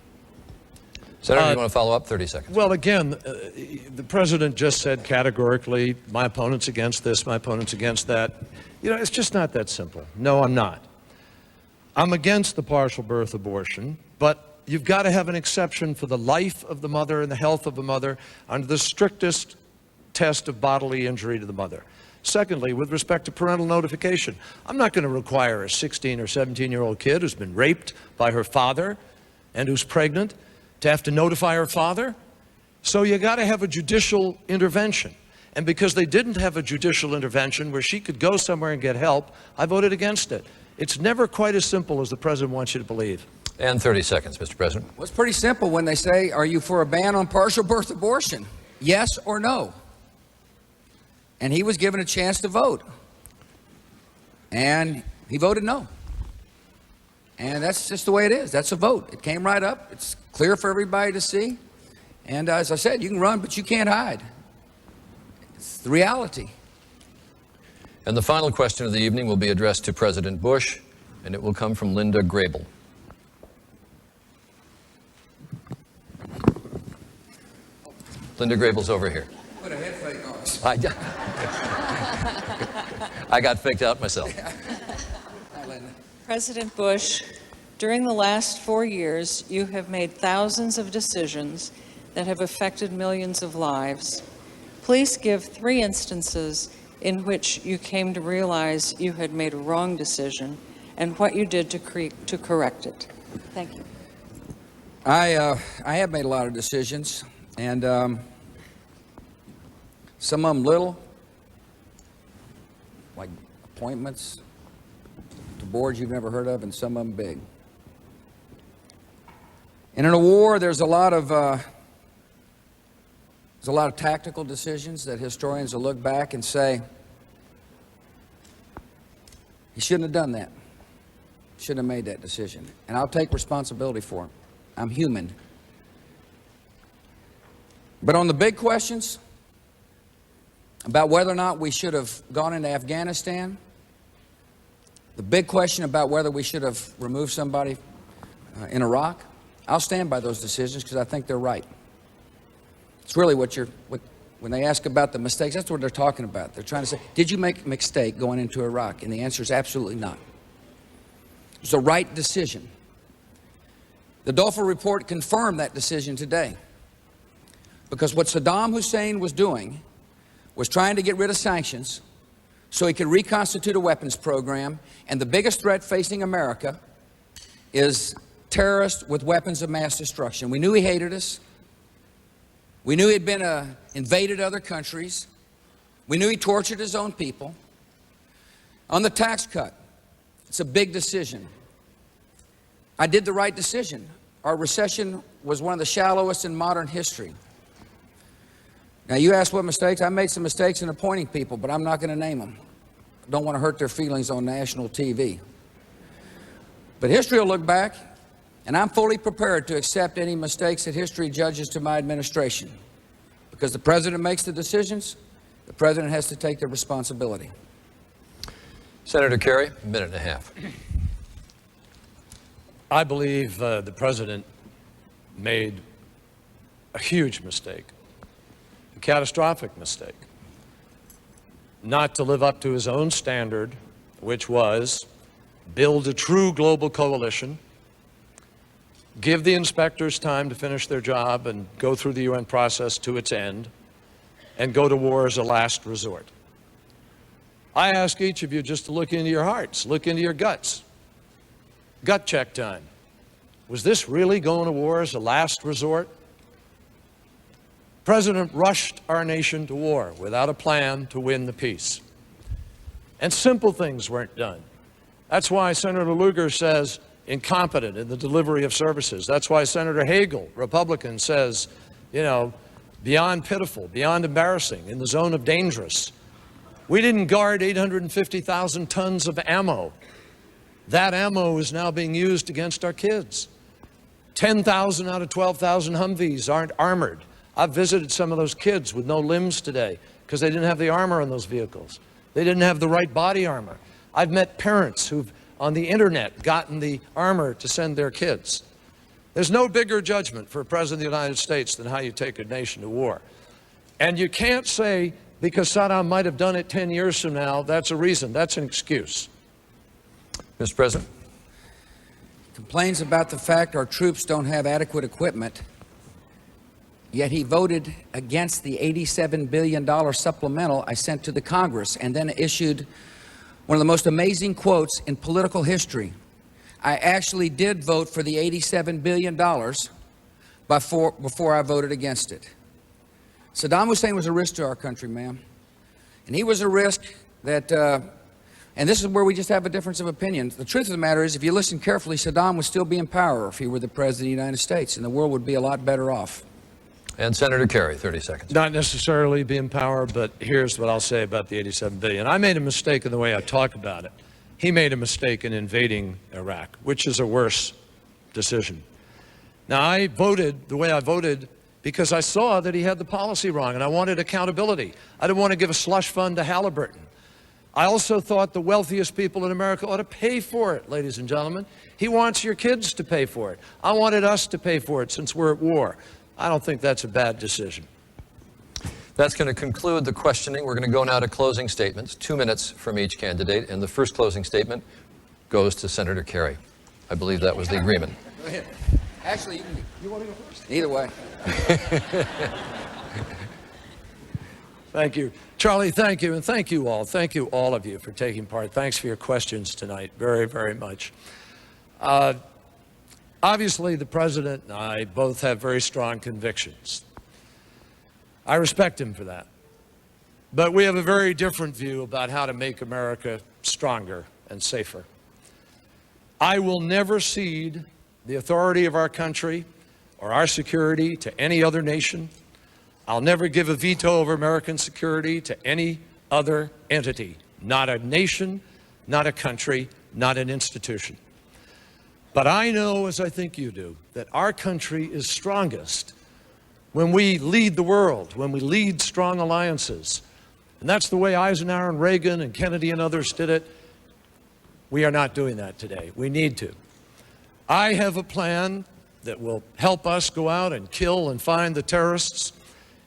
Senator, you want to follow up? 30 seconds. Well, again, the president just said categorically, my opponent's against this, my opponent's against that. You know, it's just not that simple. No, I'm not. I'm against the partial birth abortion, but you've got to have an exception for the life of the mother and the health of the mother under the strictest test of bodily injury to the mother. Secondly, with respect to parental notification, I'm not going to require a 16 or 17-year-old kid who's been raped by her father and who's pregnant to have to notify her father. So you got to have a judicial intervention. And because they didn't have a judicial intervention where she could go somewhere and get help, I voted against it. It's never quite as simple as the president wants you to believe. And 30 seconds, Mr. President. Well, it's pretty simple when they say, are you for a ban on partial birth abortion? Yes or no? And he was given a chance to vote. And he voted no. And that's just the way it is. That's a vote. It came right up. It's clear for everybody to see. And as I said, you can run, but you can't hide. It's the reality. And the final question of the evening will be addressed to President Bush, and it will come from Linda Grable. Linda Grable's over here. Put a head fake on us. I got faked out myself. President Bush, during the last 4 years, you have made thousands of decisions that have affected millions of lives. Please give 3 instances in which you came to realize you had made a wrong decision and what you did to correct it. Thank you. I have made a lot of decisions, and some of them little, like appointments to boards you've never heard of, and some of them big. And in a war, there's a lot of tactical decisions that historians will look back and say, he shouldn't have done that. Shouldn't have made that decision. And I'll take responsibility for it. I'm human. But on the big questions about whether or not we should have gone into Afghanistan, the big question about whether we should have removed somebody in Iraq, I'll stand by those decisions because I think they're right. It's really when they ask about the mistakes, that's what they're talking about. They're trying to say, did you make a mistake going into Iraq? And the answer is absolutely not. It was the right decision. The Dulfer report confirmed that decision today. Because what Saddam Hussein was doing was trying to get rid of sanctions so he could reconstitute a weapons program, and the biggest threat facing America is terrorists with weapons of mass destruction. We knew he hated us. We knew he'd been invaded other countries. We knew he tortured his own people. On the tax cut, it's a big decision. I did the right decision. Our recession was one of the shallowest in modern history. Now, you asked what mistakes. I made some mistakes in appointing people, but I'm not going to name them. I don't want to hurt their feelings on national TV. But history will look back, and I'm fully prepared to accept any mistakes that history judges to my administration. Because the president makes the decisions, the president has to take the responsibility. Senator Kerry, a minute and a half. I believe the president made a huge mistake, a catastrophic mistake, not to live up to his own standard, which was build a true global coalition, give the inspectors time to finish their job and go through the UN process to its end, and go to war as a last resort. I ask each of you just to look into your hearts, look into your guts. Gut check time. Was this really going to war as a last resort? The president rushed our nation to war without a plan to win the peace. And simple things weren't done. That's why Senator Lugar says incompetent in the delivery of services. That's why Senator Hagel, Republican, says, you know, beyond pitiful, beyond embarrassing, in the zone of dangerous. We didn't guard 850,000 tons of ammo. That ammo is now being used against our kids. 10,000 out of 12,000 Humvees aren't armored. I've visited some of those kids with no limbs today because they didn't have the armor on those vehicles. They didn't have the right body armor. I've met parents who've, on the internet, gotten the armor to send their kids. There's no bigger judgment for a president of the United States than how you take a nation to war. And you can't say, because Saddam might have done it 10 years from now, that's a reason. That's an excuse. Mr. President. Complains about the fact our troops don't have adequate equipment, yet he voted against the $87 billion supplemental I sent to the Congress and then issued one of the most amazing quotes in political history. I actually did vote for the $87 billion before I voted against it. Saddam Hussein was a risk to our country, ma'am. And he was a risk that, and this is where we just have a difference of opinion. The truth of the matter is, if you listen carefully, Saddam would still be in power if he were the President of the United States, and the world would be a lot better off. And Senator Kerry, 30 seconds. Not necessarily be in power, but here's what I'll say about the $87 billion. I made a mistake in the way I talk about it. He made a mistake in invading Iraq, which is a worse decision. Now, I voted the way I voted because I saw that he had the policy wrong, and I wanted accountability. I didn't want to give a slush fund to Halliburton. I also thought the wealthiest people in America ought to pay for it, ladies and gentlemen. He wants your kids to pay for it. I wanted us to pay for it since we're at war. I don't think that's a bad decision. That's going to conclude the questioning. We're going to go now to closing statements, 2 minutes from each candidate. And the first closing statement goes to Senator Kerry. I believe that was the agreement. Go ahead. Actually, you want to go first? Either way. Thank you. Charlie, thank you, and thank you all. Thank you, all of you, for taking part. Thanks for your questions tonight, very, very much. Obviously, the President and I both have very strong convictions. I respect him for that. But we have a very different view about how to make America stronger and safer. I will never cede the authority of our country or our security to any other nation. I'll never give a veto over American security to any other entity, not a nation, not a country, not an institution. But I know, as I think you do, that our country is strongest when we lead the world, when we lead strong alliances. And that's the way Eisenhower and Reagan and Kennedy and others did it. We are not doing that today. We need to. I have a plan that will help us go out and kill and find the terrorists,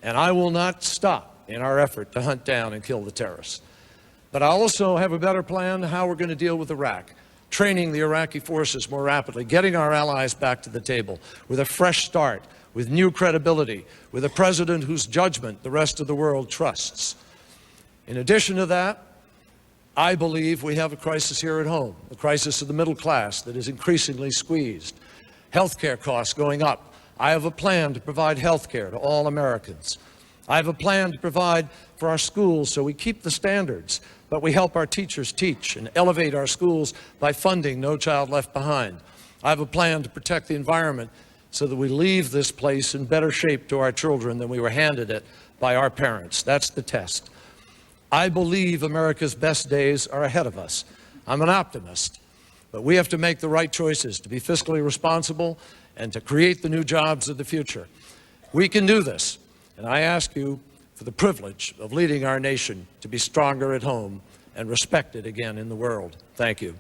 and I will not stop in our effort to hunt down and kill the terrorists. But I also have a better plan how we're going to deal with Iraq, training the Iraqi forces more rapidly, getting our allies back to the table with a fresh start, with new credibility, with a president whose judgment the rest of the world trusts. In addition to that, I believe we have a crisis here at home, a crisis of the middle class that is increasingly squeezed. Healthcare costs going up. I have a plan to provide health care to all Americans. I have a plan to provide for our schools so we keep the standards, but we help our teachers teach and elevate our schools by funding No Child Left Behind. I have a plan to protect the environment so that we leave this place in better shape to our children than we were handed it by our parents. That's the test. I believe America's best days are ahead of us. I'm an optimist, but we have to make the right choices to be fiscally responsible and to create the new jobs of the future. We can do this, and I ask you for the privilege of leading our nation to be stronger at home and respected again in the world. Thank you.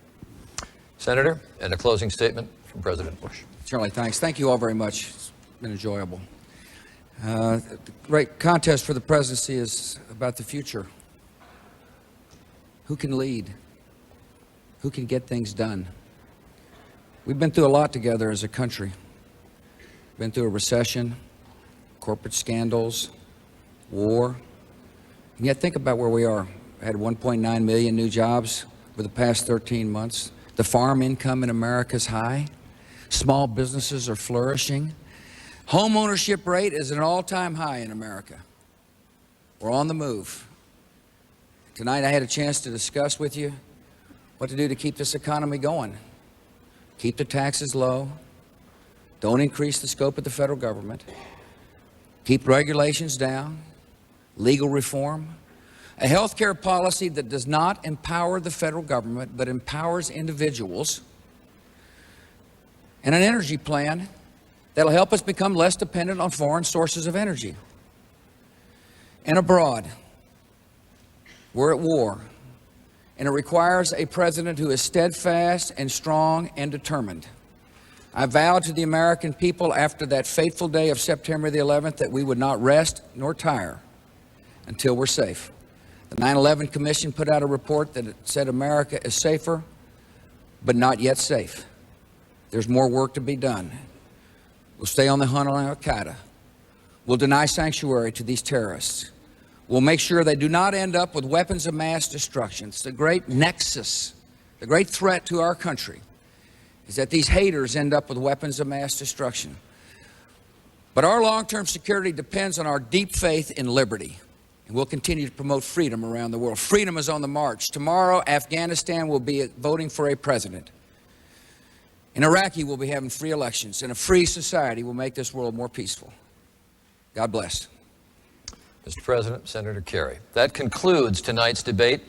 Senator, and a closing statement from President Bush. Charlie, thanks. Thank you all very much. It's been enjoyable. The great contest for the presidency is about the future. Who can lead? Who can get things done? We've been through a lot together as a country. Been through a recession, corporate scandals, war. And yet think about where we are. We had 1.9 million new jobs over the past 13 months. The farm income in America is high. Small businesses are flourishing. Home ownership rate is at an all-time high in America. We're on the move. Tonight I had a chance to discuss with you what to do to keep this economy going. Keep the taxes low. Don't increase the scope of the federal government. Keep regulations down. Legal reform. A health care policy that does not empower the federal government but empowers individuals. And an energy plan that'll help us become less dependent on foreign sources of energy. And abroad, we're at war, and it requires a president who is steadfast and strong and determined. I vowed to the American people after that fateful day of September the 11th that we would not rest nor tire until we're safe. The 9/11 Commission put out a report that said America is safer, but not yet safe. There's more work to be done. We'll stay on the hunt on al-Qaeda. We'll deny sanctuary to these terrorists. We'll make sure they do not end up with weapons of mass destruction. It's the great nexus, the great threat to our country, is that these haters end up with weapons of mass destruction. But our long-term security depends on our deep faith in liberty, and we'll continue to promote freedom around the world. Freedom is on the march. Tomorrow, Afghanistan will be voting for a president. In Iraqi, we'll be having free elections, and a free society will make this world more peaceful. God bless. Mr. President, Senator Kerry. That concludes tonight's debate.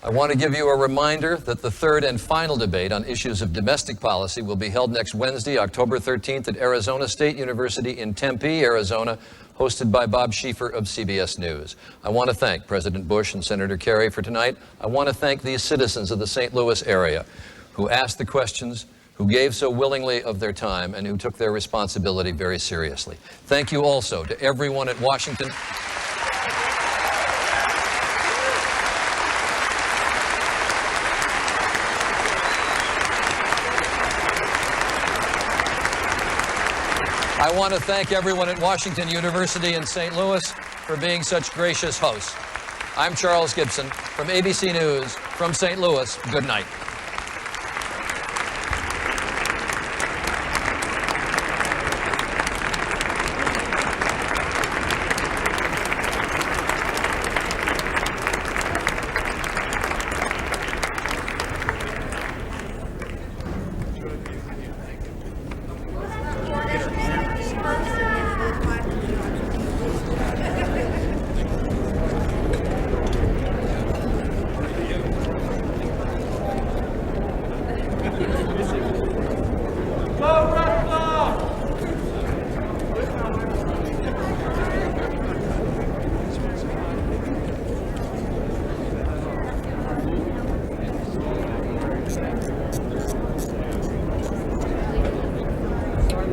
I want to give you a reminder that the third and final debate on issues of domestic policy will be held next Wednesday, October 13th at Arizona State University in Tempe, Arizona, hosted by Bob Schieffer of CBS News. I want to thank President Bush and Senator Kerry for tonight. I want to thank these citizens of the St. Louis area who asked the questions, who gave so willingly of their time, and who took their responsibility very seriously. Thank you also to everyone at Washington. I want to thank everyone at Washington University in St. Louis for being such gracious hosts. I'm Charles Gibson from ABC News from St. Louis. Good night.